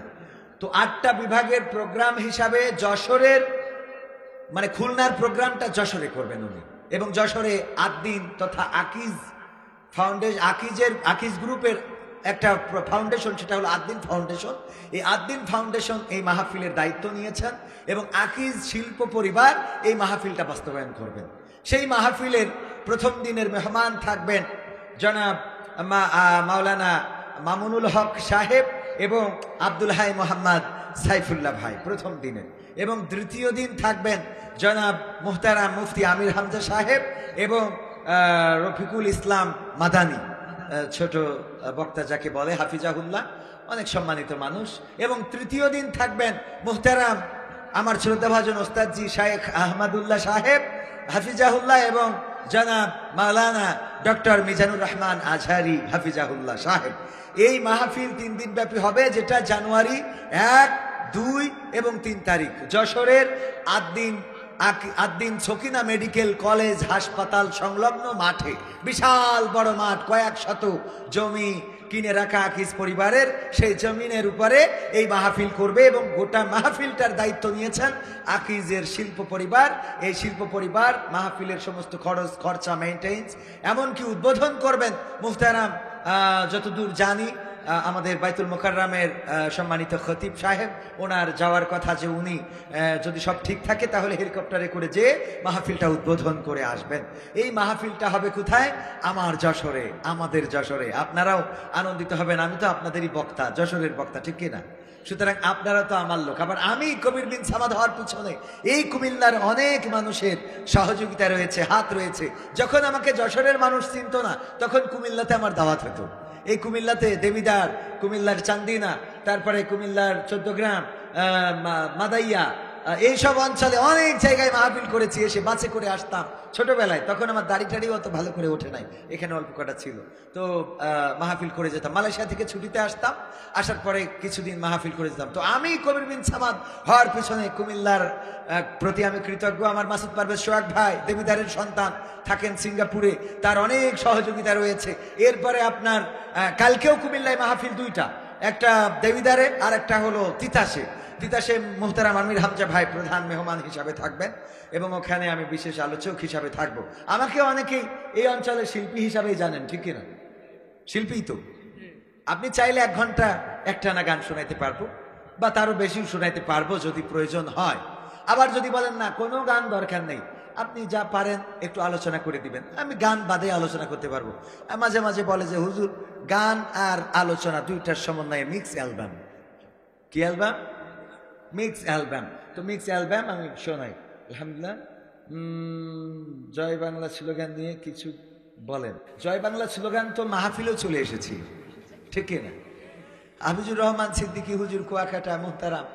তো 8টা বিভাগের প্রোগ্রাম হিসাবে যশোরের মানে খুলনার প্রোগ্রামটা যশোরে করবেন উনি এবং যশোরে আদ্দিন তথা আকিজ ফাউন্ডেশন আকিজ গ্রুপের একটা ফাউন্ডেশন সেটা হলো আদ্দিন ফাউন্ডেশন এই আদ্দিন ফাউন্ডেশন এই মাহফিলের দায়িত্ব নিয়েছেন এবং আকিজ শিল্প পরিবার এই মাহফিলটা বাস্তবায়ন করবেন সেই মাহফিলের প্রথম দিনের মেহমান থাকবেন জনাব মাওলানা মামুনুল হক সাহেব এবং আব্দুল হাই মোহাম্মদ সাইফুল্লাহ ভাই প্রথম দিনের এবং দ্বিতীয় দিন থাকবেন জনাব মুহতারাম মুফতি আমির হামজা সাহেব এবং রফিকুল ইসলাম মাদানী ছোট বক্তা যাকে বলে হাফিজাহুল্লাহ অনেক সম্মানিত মানুষ এবং তৃতীয় দিন থাকবেন মুহতারাম আমার শ্রদ্ধাভাজন ওস্তাদজি শায়েখ আহমদুল্লাহ সাহেব হাফিজাহুল্লাহ এবং জনাব মাওলানা ডক্টর মিজানুর রহমান আজহারি হাফিজাহুল্লাহ সাহেব এই মাহফিল 3 দিন ব্যাপী হবে যেটা জানুয়ারি 1, 2 এবং 3 তারিখ যশোরের আদ্দিন সকিনা মেডিকেল কলেজ হাসপাতাল সংলগ্ন মাঠে বিশাল বড় মাঠ কয়েক শত জমি কিনে রাখা আকিজ পরিবারের সেই জমিনের উপরে এই মাহফিল করবে এবং গোটা মাহফিলটার দায়িত্ব নিয়েছেন আকিজের শিল্প পরিবার এই শিল্প পরিবার মাহফিলের সমস্ত খরচা মেইনটেইনস এমনকি উদ্বোধন করবেন মুহতারাম যতদূর জানি আমাদের বাইতুল মুকাররমের সম্মানিত খতিব সাহেব ওনার যাওয়ার কথা যে উনি যদি সব ঠিক থাকে তাহলে হেলিকপ্টারে করে যে মাহফিলটা উদ্বোধন করে আসবেন এই মাহফিলটা হবে কোথায় আমার যশোরে আমাদের যশোরে আপনারাও আনন্দিত হবেন আমি তো আপনাদেরই বক্তা যশোরের বক্তা ঠিক কিনা সুতরাং আপনারা তো আমার লোক আবার আমি কবির বিন সামাদ হওয়ার পিছনে এই কুমিল্লার অনেক মানুষের সহযোগিতা রয়েছে হাত রয়েছে যখন আমাকে যশোরের মানুষ চিনত না তখন কুমিল্লাতে আমার দাওয়াত হতো এই কুমিল্লাতে দেবিদার কুমিল্লার চান্দিনা তারপরে কুমিল্লার 14 গ্রাম মাদাইয়া এইসব অঞ্চলে অনেক জায়গায় মাহফিল করেছি এসে বাসে করে আসতাম ছোটবেলায় তখন আমার দাড়ি টাড়িও অত ভালো করে ওঠে নাই এখানে অল্প কটা ছিল তো মাহফিল করে যেতাম মালয়েশিয়া থেকে ছুটিতে আসতাম আসার পরে কিছুদিন মাহফিল করে যেতাম তো আমি কবির বিন সামাদ হওয়ার পিছনে কুমিল্লার প্রতি আমি কৃতজ্ঞ আমার মাসুদ পারভেজ সোহাগ ভাই দেবিদারের সন্তান থাকেন সিঙ্গাপুরে তার অনেক সহযোগিতা রয়েছে এরপরে আপনার কালকেও কুমিল্লায় মাহফিল 2টা একটা দেবিদারে আর একটা হলো তিতাসে মুহতারাম আমির হামজা ভাই প্রধান মেহমান হিসাবে থাকবেন এবং ওখানে আমি বিশেষ আলোচক হিসাবে থাকব আমাকে অনেকেই এই অঞ্চলের শিল্পী হিসাবেই জানেন ঠিক কিনা শিল্পী তো আপনি চাইলে 1 ঘন্টা একটানা গান শোনাইতে পারবো বা তারও বেশিও শোনাইতে পারবো যদি প্রয়োজন হয় আবার যদি বলেন না কোনো গান দরকার নেই আপনি যা পারেন একটু আলোচনা করে দিবেন আমি গান বাদে আলোচনা করতে পারবো মাঝে মাঝে বলে যে হুজুর গান আর আলোচনা 2টার সমন্বয়ে মিক্স অ্যালবাম কি অ্যালবাম মিক্স অ্যালবাম তো মিক্স অ্যালবাম আমি শোনাই আলহামদুলিল্লাহ জয় বাংলা স্লোগান নিয়ে কিছু বলেন জয় বাংলা স্লোগান তো মাহফিলেও চলে এসেছি ঠিক না হাফিজুর রহমান সিদ্দিকী হুজুর কুয়াকাটা মুহতারাম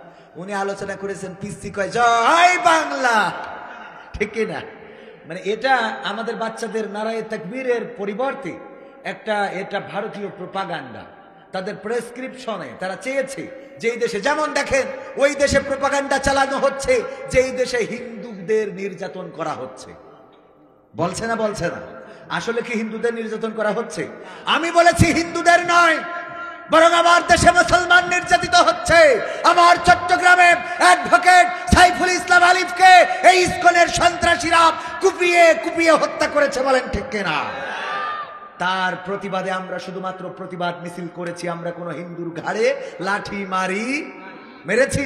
উনি আলোচনা করেছেন পিস্তি কয় জয় বাংলা ঠিক না মানে এটা আমাদের বাচ্চাদের নারায়ে তাকবীরের পরিবর্তে এটা ভারতীয় প্রোপাগান্ডা তাদের প্রেসক্রিপশনে তারা চেয়েছে যেই দেশে যেমন দেখেন ওই দেশে প্রোপাগান্ডা চালানো হচ্ছে, যেই দেশে হিন্দুদের নির্যাতন করা হচ্ছে। বলছে না বলছে না? আসলে কি হিন্দুদের নির্যাতন করা হচ্ছে? আমি বলেছি হিন্দুদের নয়, বরং আমার দেশে মুসলমান নির্যাতিত হচ্ছে। আমার চট্টগ্রামে অ্যাডভোকেট সাইফুল ইসলাম আলিফকে এই ইসকনের সন্ত্রাসীরা কুপিয়ে কুপিয়ে হত্যা করেছে, বলেন ঠিক কিনা? তার প্রতিবাদে আমরা শুধুমাত্র প্রতিবাদ মিছিল করেছি, আমরা কোনো হিন্দুর ঘাড়ে লাঠি মেরেছি।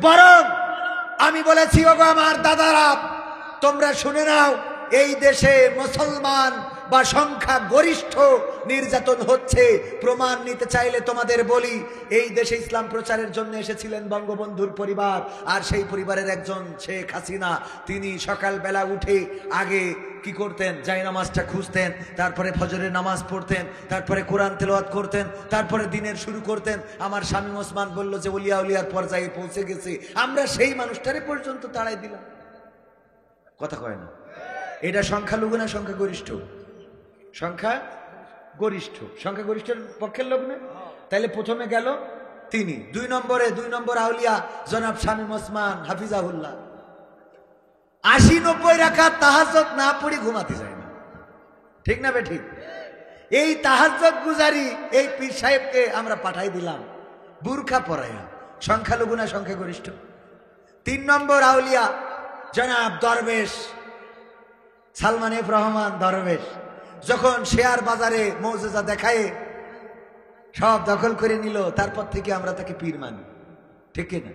বরং আমি বলেছি, ওগো আমার দাদারা, তোমরা শুনে নাও, এই দেশে মুসলমান বা সংখ্যা গরিষ্ঠ নির্যাতন হচ্ছে। প্রমাণ নিতে চাইলে তোমাদের বলি, এই দেশে ইসলাম প্রচারের জন্য এসেছিলেন বঙ্গবন্ধুর পরিবার, আর সেই পরিবারের একজন শেখ হাসিনা। তিনি সকালবেলা উঠে আগে কি করতেন? জায়নামাজটা খুঁজতেন, তারপরে ফজরের নামাজ পড়তেন, তারপরে কোরআন তেলাওয়াত করতেন, তারপরে দিনের শুরু করতেন। আমার শামীম ওসমান বলল যে ওলিয়া উলিয়ার পর্যায়ে পৌঁছে গেছে, আমরা সেই মানুষটারে পর্যন্ত তাড়াই দিলাম। কথা কয় না? এটা সংখ্যালঘু না সংখ্যাগরিষ্ঠ? সংখ্যাগরিষ্ঠের পক্ষের লোক না? তাইলে প্রথমে গেল তিনি, দুই নম্বর আউলিয়া জনাব শামীম ওসমান হাফিজাহুল্লাহ। 80-90 রাকাত তাহাজ্জুদ না পড়ি ঘুমাতে যায় না, ঠিক না বেঠিক? এই তাহাজ্জুদ গুজারি এই পীর সাহেবকে আমরা পাঠাই দিলাম বুরখা পরাইয়া। সংখ্যালঘু না সংখ্যাগরিষ্ঠ? 3 নম্বর আউলিয়া জনাব দরবেশ সালমান এফ রহমান দরবেশ, যখন শেয়ার বাজারে মৌজেজা দেখায় সব দখল করে নিল, তারপর থেকে আমরা তাকে পীর মানি, ঠিক না?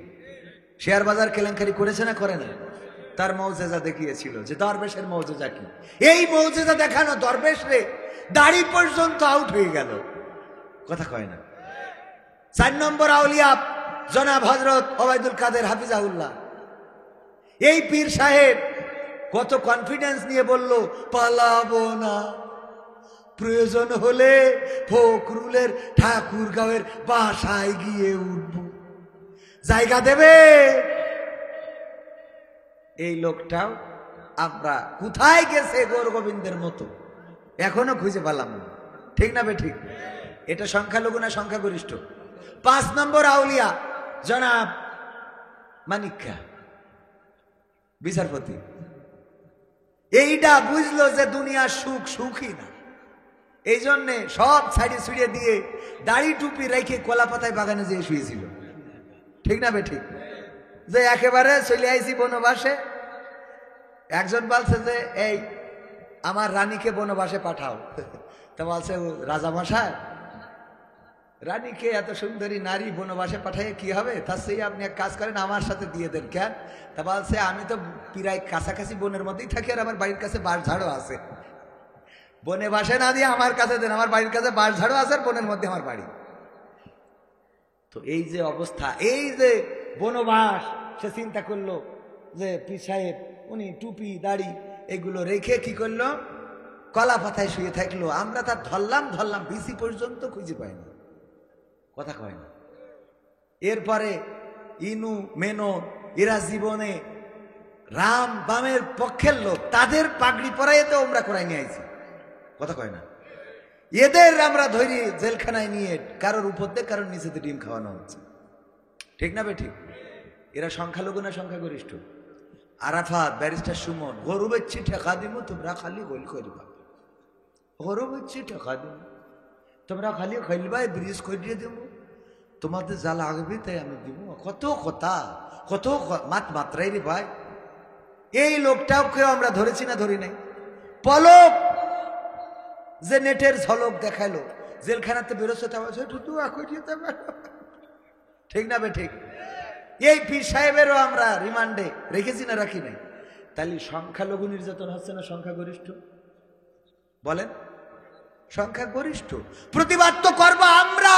শেয়ার বাজার কেলেঙ্কারি করেছে না করে না? তার মৌজেজা দেখিয়েছিল যে দরবেশের মৌজেজা কি। এই মৌজেজা দেখানো দরবেশ রে দাড়ি পর্যন্ত আউট হয়ে গেল। কথা কয় না? 4 নম্বর আউলিয়া জনাব হযরত ওবায়দুল কাদের হাফিজাহুল্লাহ। এই পীর সাহেব কত কনফিডেন্স নিয়ে বলল, পালাবো না, প্রয়োজন হলে ফখরুলের ঠাকুরগাঁওয়ের বাসায় গিয়ে উঠব, জায়গা দেবে। এই লোকটাও আমরা কোথায় গেছে গৌর গোবিন্দের মতো এখনো খুঁজে পেলাম না, ঠিক না বেঠিক? এটা সংখ্যালঘু না সংখ্যাগরিষ্ঠ? 5 নম্বর আউলিয়া জনাব মানিক্কা বিচারপতি। এইটা বুঝলো যে দুনিয়ার সুখই না, এই জন্যে সব ছাড়িয়ে দিয়ে দাড়ি টুপি রেখে কলা পাতায় বাগানে যেয়ে শুয়েছিল, ঠিক না বেঠিক? যে একেবারে চলে আইছি বনবাসে। একজন বলছে যে এই আমার রানীকে বনবাসে পাঠাও, তা বলছে রাজা মশাই, রানীকে এত সুন্দরী নারী বনবাসে পাঠাইয়ে কি হবে? তার সেই আপনি এক কাজ করেন, আমার সাথে দিয়ে দেন। কেন? তা বলছে আমি তো প্রায় কাছাকাছি বনের মধ্যেই থাকি, আর আমার বাড়ির কাছে বাঁশঝাড়ও আছে, বনে বাসে না দিয়ে আমার কাছে দেন, আমার বাড়ির কাছে বাঁশঝাড়ও আছে, আর বনের মধ্যে আমার বাড়ি। তো এই যে অবস্থা, এই যে বনবাস, সে চিন্তা করলো যে পীর সাহেব উনি টুপি দাড়ি এগুলো রেখে কি করলো, কলা পাতায় শুয়ে থাকলো। আমরা তার ধরলাম বিসি পর্যন্ত খুঁজে পাইনি। কথা কয় না? এরপরে ইনু মেনো এরা জীবনে রাম বামের পক্ষের লোক, তাদের পাগড়ি পরাইয়ে তো আমরা করাই নিয়ে আইছি। কথা কয় না? এদের আমরা ধরি জেলখানায় নিয়ে কারোর উপর দিয়ে কারোর নিচেতে ডিম খাওয়ানো হচ্ছে, ঠিক না বেঠিক? এরা সংখ্যালঘু না সংখ্যাগরিষ্ঠ? আরাফাত ব্যারিস্টার সুমন, গরু বেচছি ঠেকা দিব, তোমরা খালি গোল করবা, গরু বেচছি ঠেকা দিব, তোমরা খালি খেলবা, ব্রিজ করিয়ে দেব, তোমাদের যা লাগবে তাই আমি দিব। কত কথা, কত মাত্রাই রে ভাই। এই লোকটাকেও আমরা ধরেছি না ধরি নাই? পলক যে নেটের ঝলক দেখাইলো, জেলখানাতে বেরোচ্ছে, ঠিক না বেঠিক? এই পীর সাহেবেরও আমরা রিমান্ডে রেখেছি না রাখি নাই? তাহলে সংখ্যালঘু নির্যাতন হচ্ছে না সংখ্যাগরিষ্ঠ? বলেন? সংখ্যাগরিষ্ঠ। প্রতিবাদ তো করবো আমরা।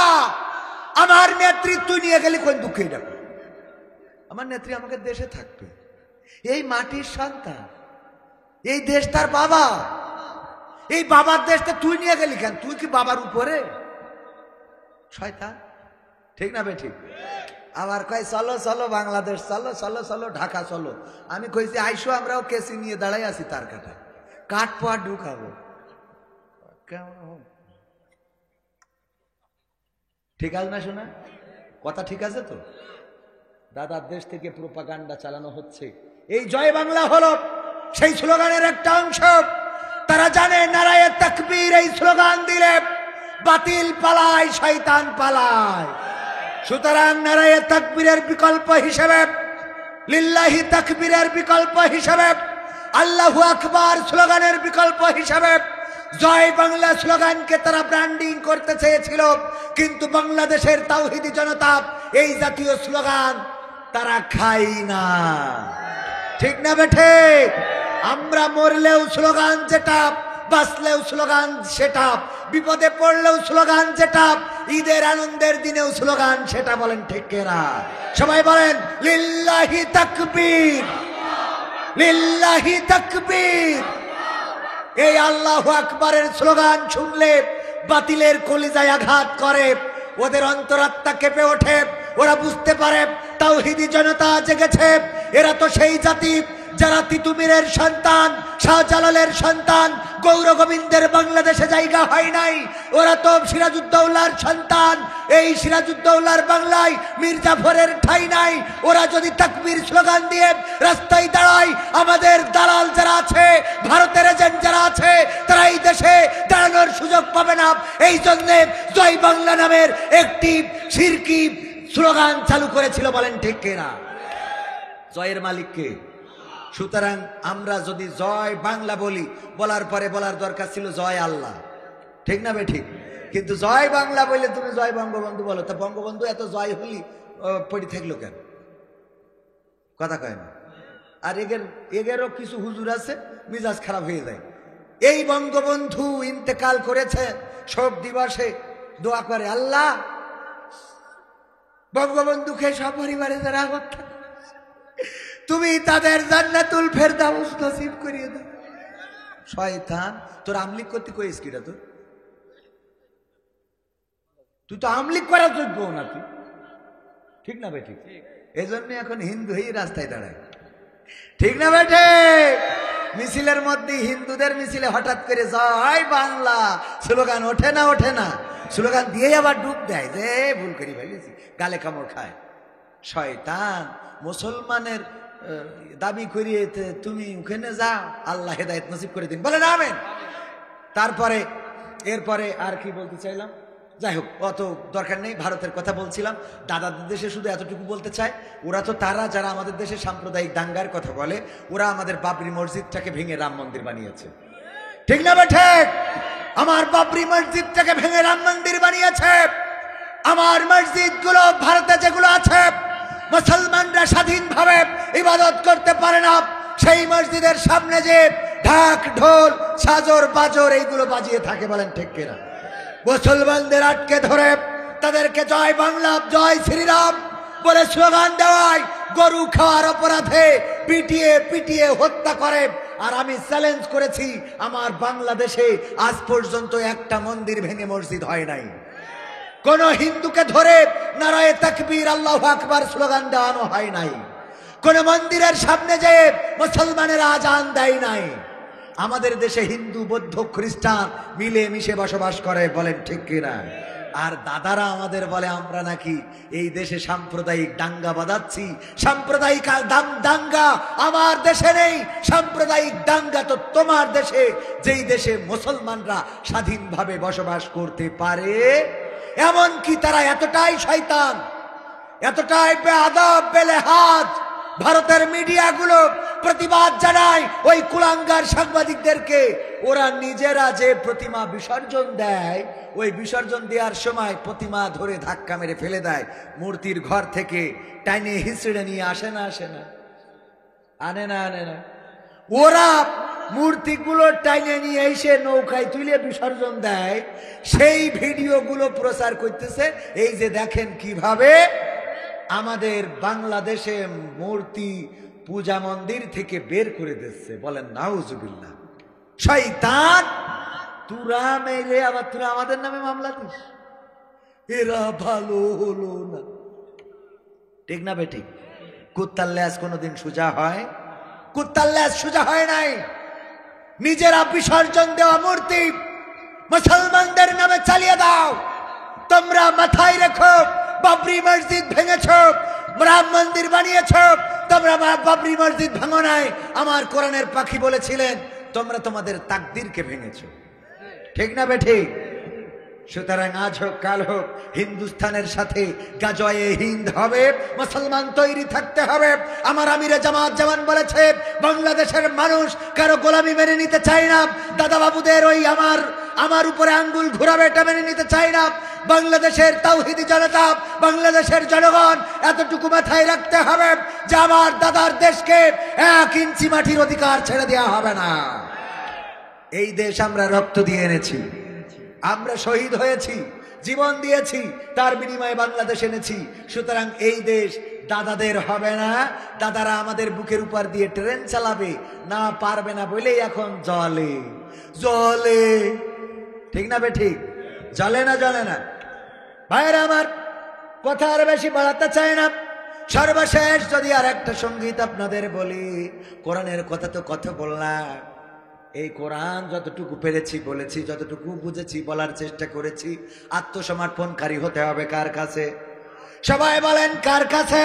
আমার নেতৃত্ব নিয়ে গেলে কোন দুঃখে ডাকবে? আমার নেত্রী আমাকে দেশে থাকবে, এই মাটির সন্তান, এই দেশ তার বাবা, এই বাবার দেশটা তুই নিয়ে গেলি কেন? তুই কি বাবার উপরে শয়তান, ঠিক না বেঠিক? আবার কয় চলো চলো বাংলাদেশ চলো, চলো চলো ঢাকা চলো। আমি কইছি আইসো, আমরাও কেসি নিয়ে দাঁড়াই আছি তার কাটা, কাঠ পোয়া ঢুকাবো, কেমন ঠিক আছে না? শোনা কথা ঠিক আছে তো? দাদার দেশ থেকে প্রোপাগান্ডা চালানো হচ্ছে। এই জয় বাংলা হলো সেই স্লোগানের একটা অংশ। তারা জানে নারায়ে তাকবীর এই স্লোগান দিলে বাতিল পালায়, শয়তান পালায়। সুতরাং নারায়ে তাকবীরের বিকল্প হিসেবে, লিল্লাহি তাকবীরের বিকল্প হিসেবে, আল্লাহু আকবার স্লোগানের বিকল্প হিসেবে জয় বাংলা স্লোগানকে তারা ব্র্যান্ডিং করতে চেয়েছিল। কিন্তু বাংলাদেশের তাওহীদি জনতা এই জাতীয় স্লোগান তারা খাই না। ঠিক না বেঠে? আমরা মরলেও স্লোগান যেটা, বাঁচলেও স্লোগান সেটা, বিপদে পড়লেও স্লোগান যেটা, ঈদের আনন্দের দিনেও স্লোগান সেটা। বলেন ঠিক না? সবাই বলেন লিল্লাহি তাকবীর, লিল্লাহি তাকবীর। এই আল্লাহু আকবারের স্লোগান শুনলে বাতিলের কলিজায় আঘাত করে, ওদের অন্তরাত্মা কেঁপে ওঠে। ওরা বুঝতে পারে তাওহীদি জনতা জেগেছে। এরা তো সেই জাতি যারা তিতুমিরের সন্তান, শাহজালালের সন্তান, গৌর গোবিন্দের বাংলাদেশে জায়গা হয় নাই। ওরা তো সিরাজউদ্দৌলার সন্তান, এই সিরাজউদ্দৌলার বাংলায় মীর জাফরের ঠাঁই নাই। ওরা যদি তাকবীর স্লোগান দিয়ে রাস্তায় দাঁড়ায়, আমাদের দালাল যারা আছে, ভারতের এজেন্ট যারা আছে, তারা এই দেশে দাঁড়ানোর সুযোগ পাবে না। এই জন্যে জয় বাংলা নামের একটি শিরকি স্লোগান চালু করেছিল। বলেন ঠিক কিনা? জয়ের মালিক কে? সুতরাং আমরা যদি জয় বাংলা বলি, বলার পরে বলার দরকার ছিল জয় আল্লাহ। ঠিক না বে ঠিক? কিন্তু জয় বাংলা বলে তুমি জয় বঙ্গবন্ধু বলো, তা বঙ্গবন্ধু এত জয় হলি পড়ে থাকলো কেন? কথা কয় না। আর এগেরও কিছু হুজুর আছে মিজাজ খারাপ হয়ে যায়। এই বঙ্গবন্ধু ইন্তেকাল করেছে, শোক দিবসে দোয়া করে, আল্লাহ বঙ্গবন্ধুকে সপরিবারে যারা হত্যা, তুমি তাদের জান্নাতুল ফেরদাউস নসিব করিয়ে দাও। শয়তান, তোর আমলিক করতে কইস কিরা? তো তুই তো আমলিক করার যোগ্য না তুই। ঠিক না বেঠিক? এই জন্য এখন হিন্দু হয়ে রাস্তায় দাঁড়ায়। ঠিক না বেঠে? মিছিলের মধ্যে, হিন্দুদের মিছিলে হঠাৎ করে জয় বাংলা স্লোগান ওঠে না, ওঠে না। স্লোগান দিয়ে আবার ডুব দেয়, যে ভুল করি ফেলেছি, গালে কামড় খায়। শয়তান মুসলমানের দাবি করিয়ে তুমি ওখানে যাও, আল্লাহ হেদায়েত নসিব করে দিন। বলেন আমিন। তারপরে এরপরে আর কি বলতে চাইলাম, যাই হোক অত দরকার নেই। ভারতের কথা বলছিলাম। দাদাদের দেশে শুধু এতটুকু বলতে চাই, ওরা তো তারা যারা আমাদের দেশে সাম্প্রদায়িক দাঙ্গার কথা বলে, ওরা আমাদের বাবরি মসজিদটাকে ভেঙে রাম মন্দির বানিয়েছে। ঠিক না বেঠে? আমার বাবরি মসজিদটাকে ভেঙে রাম মন্দির বানিয়েছে। আমার মসজিদগুলো ভারতে যেগুলো আছে, মুসলমানরা স্বাধীনভাবে ইবাদত করতে পারে না, সেই মসজিদের সামনে যে ঢাক ঢোল সাজর বাজর এইগুলো বাজিয়ে থাকে। বলেন ঠিক কিনা? মুসলমানদের আটকে ধরে তাদেরকে জয় বাংলা, জয় শ্রীরাম বলে স্লোগান দেওয়ায় গরু খাওয়ার অপরাধে পিটিয়ে পিটিয়ে হত্যা করে। আর আমি চ্যালেঞ্জ করেছি, আমার বাংলাদেশে আজ পর্যন্ত একটা মন্দির ভেঙে মসজিদ হয় নাই। কোন হিন্দুকে ধরে নারায়ে তাকবীর আল্লাহু আকবার স্লোগান দেওয়ানো হয় নাই। কোন মন্দিরের সামনে যেয়ে মুসলমানেরা আজান দেয় নাই। আমাদের দেশে হিন্দু, বৌদ্ধ, খ্রিস্টান মিলে মিশে বসবাস করে। বলেন ঠিক কিনা? আর দাদারা আমাদের বলে আমরা নাকি এই দেশে সাম্প্রদায়িক দাঙ্গা বাঁধাচ্ছি। সাম্প্রদায়িক দাঙ্গা আমার দেশে নেই। সাম্প্রদায়িক দাঙ্গা তো তোমার দেশে, যেই দেশে মুসলমানরা স্বাধীনভাবে বসবাস করতে পারে। এমনকি তারা এতটাই শয়তান, এতটাই বেআদব, বেলেহাজ, ভারতের মিডিয়াগুলো প্রতিবাদ জানায় ওই কুলাঙ্গার সাংবাদিকদেরকে। ওরা নিজেরা যে প্রতিমা বিসর্জন দেয়, ওই বিসর্জন দেওয়ার সময় প্রতিমা ধরে ধাক্কা মেরে ফেলে দেয়, মূর্তির ঘর থেকে টাইনে হিসড়ে নিয়ে আসে না, আসে না, আনে না, আনে না। ওরা মূর্তিগুলো টাইনে নিয়ে এসে নৌকায় তুলে বিসর্জন দেয়। সেই ভিডিওগুলো প্রচার করতেছে, এই যে দেখেন কিভাবে আমাদের বাংলাদেশে মূর্তি পূজা মন্দির থেকে বের করে দিচ্ছে। বলেন নাউজুবিল্লাহ। শয়তান, তুরা মেরে আবার তুরা আমাদের নামে মামলা দিস। এরা ভালো হলো না। ঠিক না বেটি? কুত্তার ল্যাজ কোনোদিন সোজা হয়? কুত্তার ল্যাজ সোজা হয় নাই। নিজেরা বিসর্জন দেওয়া মূর্তি মুসলমানদের নামে চালিয়ে দাও। তোমরা মাথায় রেখো, বাবরি মসজিদ ভেঙেছ, রাম মন্দির বানিয়েছ, তোমরা বাবরি মসজিদ ভাঙো নাই। আমার কোরআনের পাখি বলেছিলেন তোমরা তোমাদের তাকদীরকে ভেঙেছো। ঠিক না বেঠিক? সুতরাং আজ হোক কাল হোক হিন্দুস্তানের সাথে গাজয়ে হিন্দ হবে, মুসলমান তৈরি থাকতে হবে। আমার আমিরে জামাত যেমন বলেছে, বাংলাদেশের মানুষ কারো গোলামি মেনে নিতে চায় না। দাদা বাবুদের ওই আমার উপরে আঙ্গুল ঘুরাবে এটা মেনে নিতে চায় না। বাংলাদেশের তাওহীদি জনতা, বাংলাদেশের জনগণ এতটুকু মাথায় রাখতে হবে যে আমার দাদার দেশকে 1 ইঞ্চি মাটির অধিকার ছেড়ে দেওয়া হবে না। এই দেশ আমরা রক্ত দিয়ে এনেছি, আমরা শহীদ হয়েছি, জীবন দিয়েছি, তার বিনিময়ে বাংলাদেশ এনেছি। সুতরাং এই দেশ দাদাদের হবে না। দাদারা আমাদের বুকের উপর দিয়ে ট্রেন চালাবে না, পারবে না বলেই এখন জলে জলে। ঠিক না বেঠিক? জলে না জলে না? ভাইরা আমার, কথা আর বেশি বাড়াতে চাই না। সর্বশেষ যদি আর একটা সঙ্গীত আপনাদের বলি, কোরআনের কথা তো কথা বললাম, এই কোরআন যতটুকু পেরেছি বলেছি, যতটুকু বুঝেছি বলার চেষ্টা করেছি। আত্মসমর্পণকারী হতে হবে কার কাছে? সবাই বলেন কার কাছে?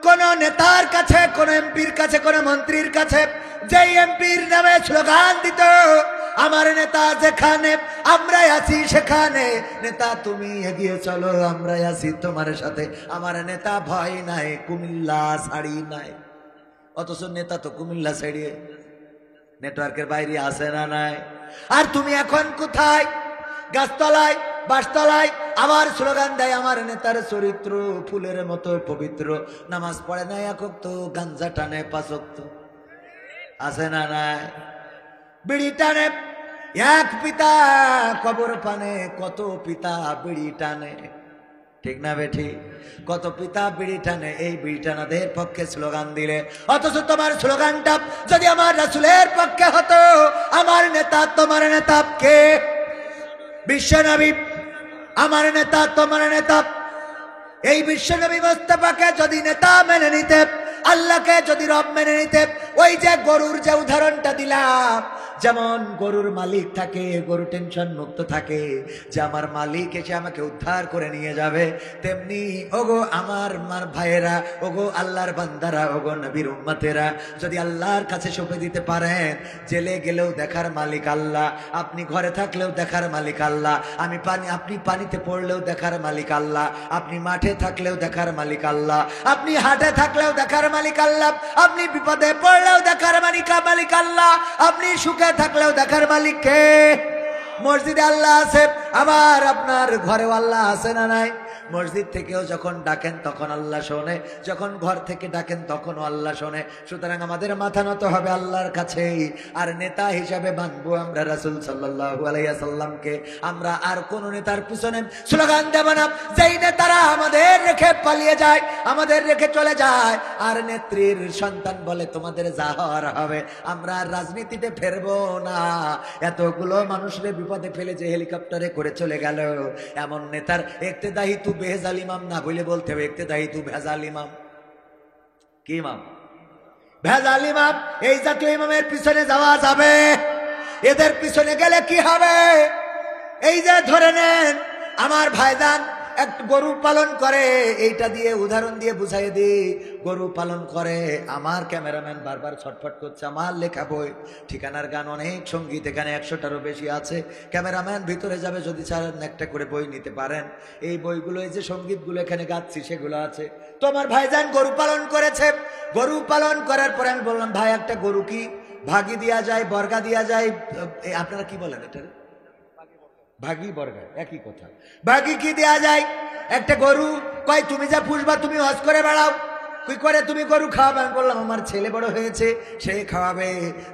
কোন নেতার কাছে, কোন এমপির কাছে, কোন মন্ত্রীর কাছে। যেই এমপির নামে স্লোগান দিত আমার নেতা যেখানে আমরাই আছি সেখানে, নেতা তুমি এগিয়ে চলো আমরাই আছি তোমার সাথে, আমার নেতা ভয় নাই কুমিল্লা ছাড়ি নাই। অথচ নেতা তো কুমিল্লা ছাড়িয়ে নেটওয়ার্কের বাইরে আসে না নাই। আর তুমি এখন কোথায়? গাছতলায়, বাসতলায় আবার স্লোগান দেয় আমার নেতার চরিত্র ফুলের মতো পবিত্র, নামাজ পড়ে না একক তো, গাঞ্জা টানে 5 ওয়াক্ত, আছে না নাই? বিড়ি টানে, এক পিতা কবর পানে, কত পিতা বিড়ি টানে। ঠিক না বেঠি? কত পিতা বিড়ি টানে, এই বিড়ি টানাদের পক্ষে স্লোগান দিলে। অথচ তোমার স্লোগানটা যদি আমার রাসূলের পক্ষে হতো, আমার নেতা তোমার নেতা কে? বিশ্বনবী আমার নেতা তোমার নেতা। এই বিশ্বনবী মুস্তাফাকে যদি নেতা মেনে নিতে, আল্লাহকে যদি রব মেনে নিতে, ওই যে গরুর যে উদাহরণটা দিলাম, যেমন গরুর মালিক থাকে, গরু টেনশন মুক্ত থাকে যে আমার মালিক এসে আমাকে উদ্ধার করে নিয়ে যাবে, তেমনি ওগো আমার ভাইয়েরা, ওগো আল্লাহর বান্দারা, ওগো নবীর উম্মতেরা, যদি আল্লাহর কাছে সঁপে দিতে পারেন, জেলে গেলেও দেখার মালিক আল্লাহ, আপনি ঘরে থাকলেও দেখার মালিক আল্লাহ, আপনি পানিতে পড়লেও দেখার মালিক আল্লাহ, আপনি মাঠে থাকলেও দেখার মালিক আল্লাহ, আপনি হাটে থাকলেও দেখার মালিক আল্লাহ, আপনি বিপদে পড়লেও দেখার মালিক আল্লাহ, আপনি সুখে থাকলেও দেখার মালিক কে? মসজিদে আল্লাহ আছে, আবার আপনার ঘরেও আল্লাহ আছে না নাই? মসজিদ থেকেও যখন ডাকেন তখন আল্লাহ শোনে, যখন ঘর থেকে ডাকেন তখনও আল্লাহ শোনে। সুতরাং আমাদের মাথা নত হবে আল্লাহর কাছেই। আর নেতা হিসাবে মানবো আমরা রাসূল সাল্লাল্লাহু আলাইহি ওয়াসাল্লামকে। আমরা আর কোন নেতার পিছনে স্লোগান দেব না। যেই নেতারা আমাদের রেখে পালিয়ে যায়, আমাদের রেখে চলে যায়, আর নেত্রীর সন্তান বলে তোমাদের যা হওয়ার হবে, আমরা আর রাজনীতিতে ফেরবো না। এতগুলো মানুষরে বিপদে ফেলে যে হেলিকপ্টারে করে চলে গেল, এমন নেতার ইক্তেদাই তু বেজাল ইমাম না বলে বলতে হবে ইক্তেদাই তু ভেজাল ইমাম। কি ইমাম? ভেজাল ইমাম। এই জাতীয় ইমামের পিছনে যাওয়া যাবে? এদের পিছনে গেলে কি হবে? এই যে ধরে নেন আমার ভাইজান এক গরু পালন করে, এইটা দিয়ে উদাহরণ দিয়ে বুঝাই দিই, গরু পালন করে। আমার ক্যামেরাম্যান বারবার ছটফট করছে, আমার লেখা বই, ঠিকানার গান, অনেক সঙ্গীত, এখানে 100টারও বেশি আছে। ক্যামেরাম্যান ভিতরে যাবে, যদি চান একটা করে বই নিতে পারেন। এই বইগুলো, এই যে সঙ্গীতগুলো এখানে গাচ্ছি সেগুলো আছে। তো আমার ভাইজান গরু পালন করেছে। গরু পালন করার পরে আমি বললাম, ভাই একটা গরু কি ভাগি দেওয়া যায়, বর্গা দেওয়া যায়? আপনারা কি বলেন এটা? ভাগি বর্গা একই কথা। ভাগি কি দেয়া যায়? একটা গরু কয় তুমি যা পুষবা তুমি হজ করে বেড়াও, কি করে তুমি গরু খাওয়াবে? আমি বললাম আমার ছেলে বড় হয়েছে, সে খাওয়াবে।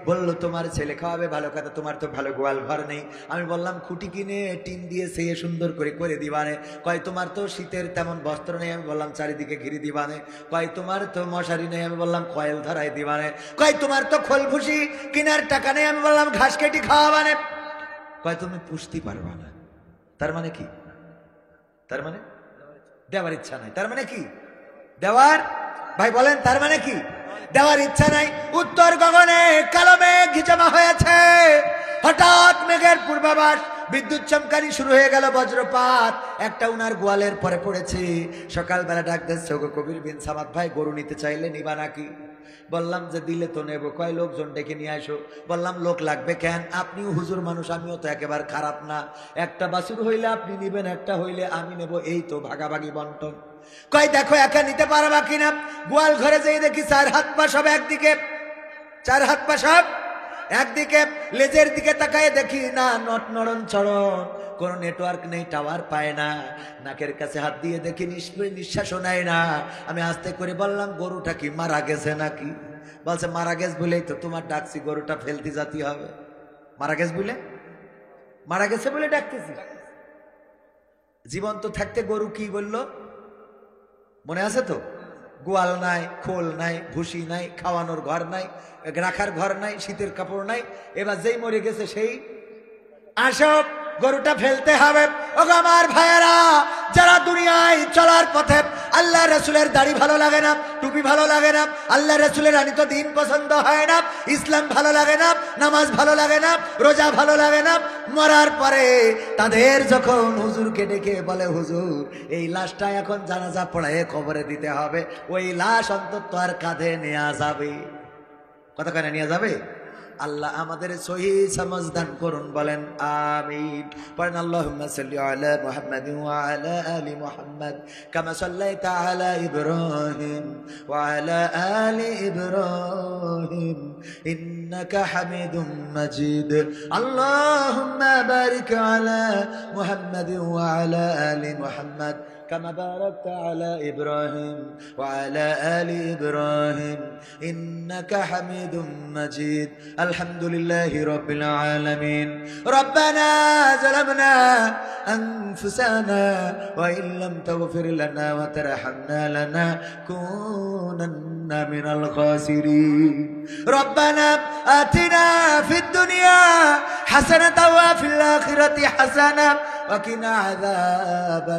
বললো তোমার ছেলে খাওয়াবে, ভালো কথা, তোমার তো ভালো গোয়াল ঘর নেই। আমি বললাম খুঁটি কিনে টিন দিয়ে সে সুন্দর করে দিবানে। কয় তোমার তো শীতের তেমন বস্ত্র নেই। আমি বললাম চারিদিকে ঘিরে দিবানে। কয় তোমার তো মশারি নেই। আমি বললাম কয়েল ধরাই দিবানে। কয় তোমার তো খোল ভুসি কিনার টাকা নেই। আমি বললাম ঘাস কেটে খাওয়াবানে। কয় তুমি পুষতে পারবা না। তার মানে কি? তার মানে দেওয়ার ইচ্ছা নাই। তার মানে কি? দেওয়ার, ভাই বলেন তার মানে কি? দেওয়ার ইচ্ছা নাই। উত্তর গগনে কালো মেঘ জমা হয়েছে, হঠাৎ মেঘের পূর্বাভাস, বিদ্যুৎ চমকানি শুরু হয়ে গেল, বজ্রপাত একটা উনার গোয়ালের পরে পড়েছে। সকালবেলা ডাক দিচ্ছে, ওগো কবির বিন সামাদ ভাই, গরু নিতে চাইলে নিবা নাকি? বললাম যে দিলে তো নেব। কয় লোকজন ডেকে নিয়ে আসো। বললাম লোক লাগবে কেন? আপনিও হুজুর মানুষ, আমিও তো একেবারে খারাপ না। একটা বাছুর হইলে আপনি নিবেন, একটা হইলে আমি নেব, এই তো ভাগাভাগি বন্টন। কয় দেখো একা নিতে পারবা কিনা। গোয়াল ঘরে যেয়ে দেখি 4 হাত পা সব একদিকে, 4 হাত পা সব একদিকে। লেজের দিকে তাকায় দেখি না নট নড়ন চড়ন, কোনো নেটওয়ার্ক নেই, টাওয়ার পায় না। নাকের কাছে হাত দিয়ে দেখি নিঃশ্বাসও নেয় না। আমি আস্তে করে বললাম, গরুটা কি মারা গেছে নাকি? বলছে মারা গেছে বলেই তো তোমার ডাকছি, গরুটা ফেলতে জাতি হবে। মারা গেছে বলে, মারা গেছে বলে ডাকতেছি। জীবন্ত থাকতে গরু কি বললো মনে আছে তো? গোয়াল নাই, খোল নাই, ভুসি নাই, খাওয়ানোর ঘর নাই, রাখার ঘর নাই, শীতের কাপড় নাই। এবার যেই মরে গেছে সেই আসব, গরুটা ফেলতে হবে। ওগো আমার ভাইয়েরা, যারা দুনিয়ায় চলার পথে আল্লাহ রসুলের দাড়ি ভালো লাগে না, টুপি ভালো লাগে না, আল্লাহ রসুলের আনিত দিন পছন্দ হয় না, ইসলাম ভালো লাগে না, নামাজ ভালো লাগে না, রোজা ভালো লাগে না, মরার পরে তাদের যখন হুজুরকে ডেকে বলে, হুজুর এই লাশটা এখন জানাজা পড়ায় কবরে দিতে হবে, ওই লাশ অন্তত আর কাঁধে নেওয়া যাবে। কথা কেন নিয়ে যাবে? আল্লাহ আমাদের সহি সমঝ দান করুন, বলেন আমিন। পড়েন আল্লাহুম্মা সাল্লি আলা মুহাম্মাদিন ওয়া আলা আলি মুহাম্মাদ কামা সাল্লাইতা আলা ইব্রাহিম ওয়া আলা আলি ইব্রাহিম ইন্নাকা হামিদুম মাজিদ। আল্লাহুম্মা বারিক আলা মুহাম্মাদিন ওয়া আলা আলি মুহাম্মাদ كما باركت على إبراهيم وعلى آل إبراهيم إنك حميد مجيد. الحمد لله رب العالمين. ربنا ظلمنا أنفسنا وإن لم تغفر لنا وترحمنا لنكونن من الخاسرين. ربنا آتنا في الدنيا حسنة وفي الآخرة حسنة وقنا عذاب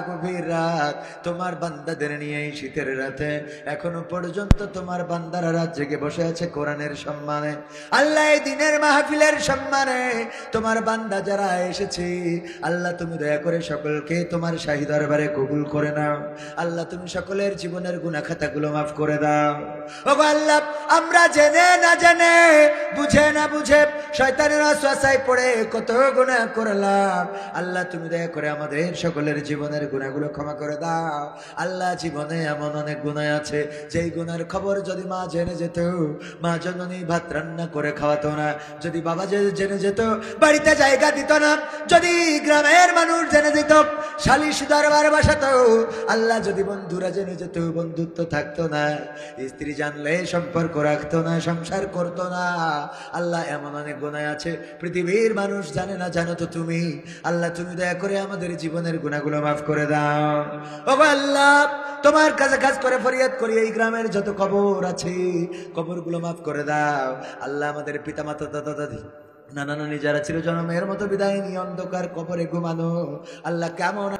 গভীর রাত তোমার বান্দাদের নিয়ে এই শীতের রাতে এখনো পর্যন্ত তোমার বান্দারা রাত জেগে বসে আছে কোরআনের সম্মানে। আল্লাহ এই দিনের মাহফিলের সম্মানে তোমার বান্দা যারা এসেছে, আল্লাহ তুমি দয়া করে সকলকে তোমার শাহী দরবারে কবুল করে নাও। আল্লাহ তুমি সকলের জীবনের গুনাহ খাতাগুলো মাফ করে দাও। ওগো আল্লাহ, আমরা জেনে না জেনে, বুঝে না বুঝে শয়তানের ওয়াসওয়াসায় পড়ে কত গুনাহ করলাম। আল্লাহ তুমি দয়া করে আমাদের সকলের জীবনের গুনাহগুলো ক্ষমা করে দাও। আল্লাহ জীবনে এমন অনেক গুনাহ আছে যেই গুনার খবর যদি মা জেনে যেত, মা জননী ভাত রান্না করে খাওয়াতো না, যদি বাবা জেনে যেত বাড়িতে জায়গা দিত না, যদি গ্রামের মানুষ জেনে যেত সালিশ দরবার বসাতো, আল্লাহ যদি বন্ধুরা জেনে যেত বন্ধুত্ব থাকতো না, স্ত্রী জানলে সম্পর্ক রাখতো না, সংসার করতো না। আল্লাহ এমন অনেক গুনাহ আছে পৃথিবীর মানুষ জানে না, জানো তো তুমি। আল্লাহ তুমি দয়া করে আমাদের জীবনের গুনাহগুলো মাফ করে দাও। ওগো আল্লাহ, তোমার কাছে কাজ করে ফরিয়াদ করি, এই গ্রামের যত কবর আছে কবরগুলো মাফ করে দাও। আল্লাহ আমাদের পিতামাতা, দাদা দাদি, নানা নানি যারা ছিল জন্মের মতো বিদায় নিয়ে অন্ধকার কবরে ঘুমানো, আল্লাহ কেমন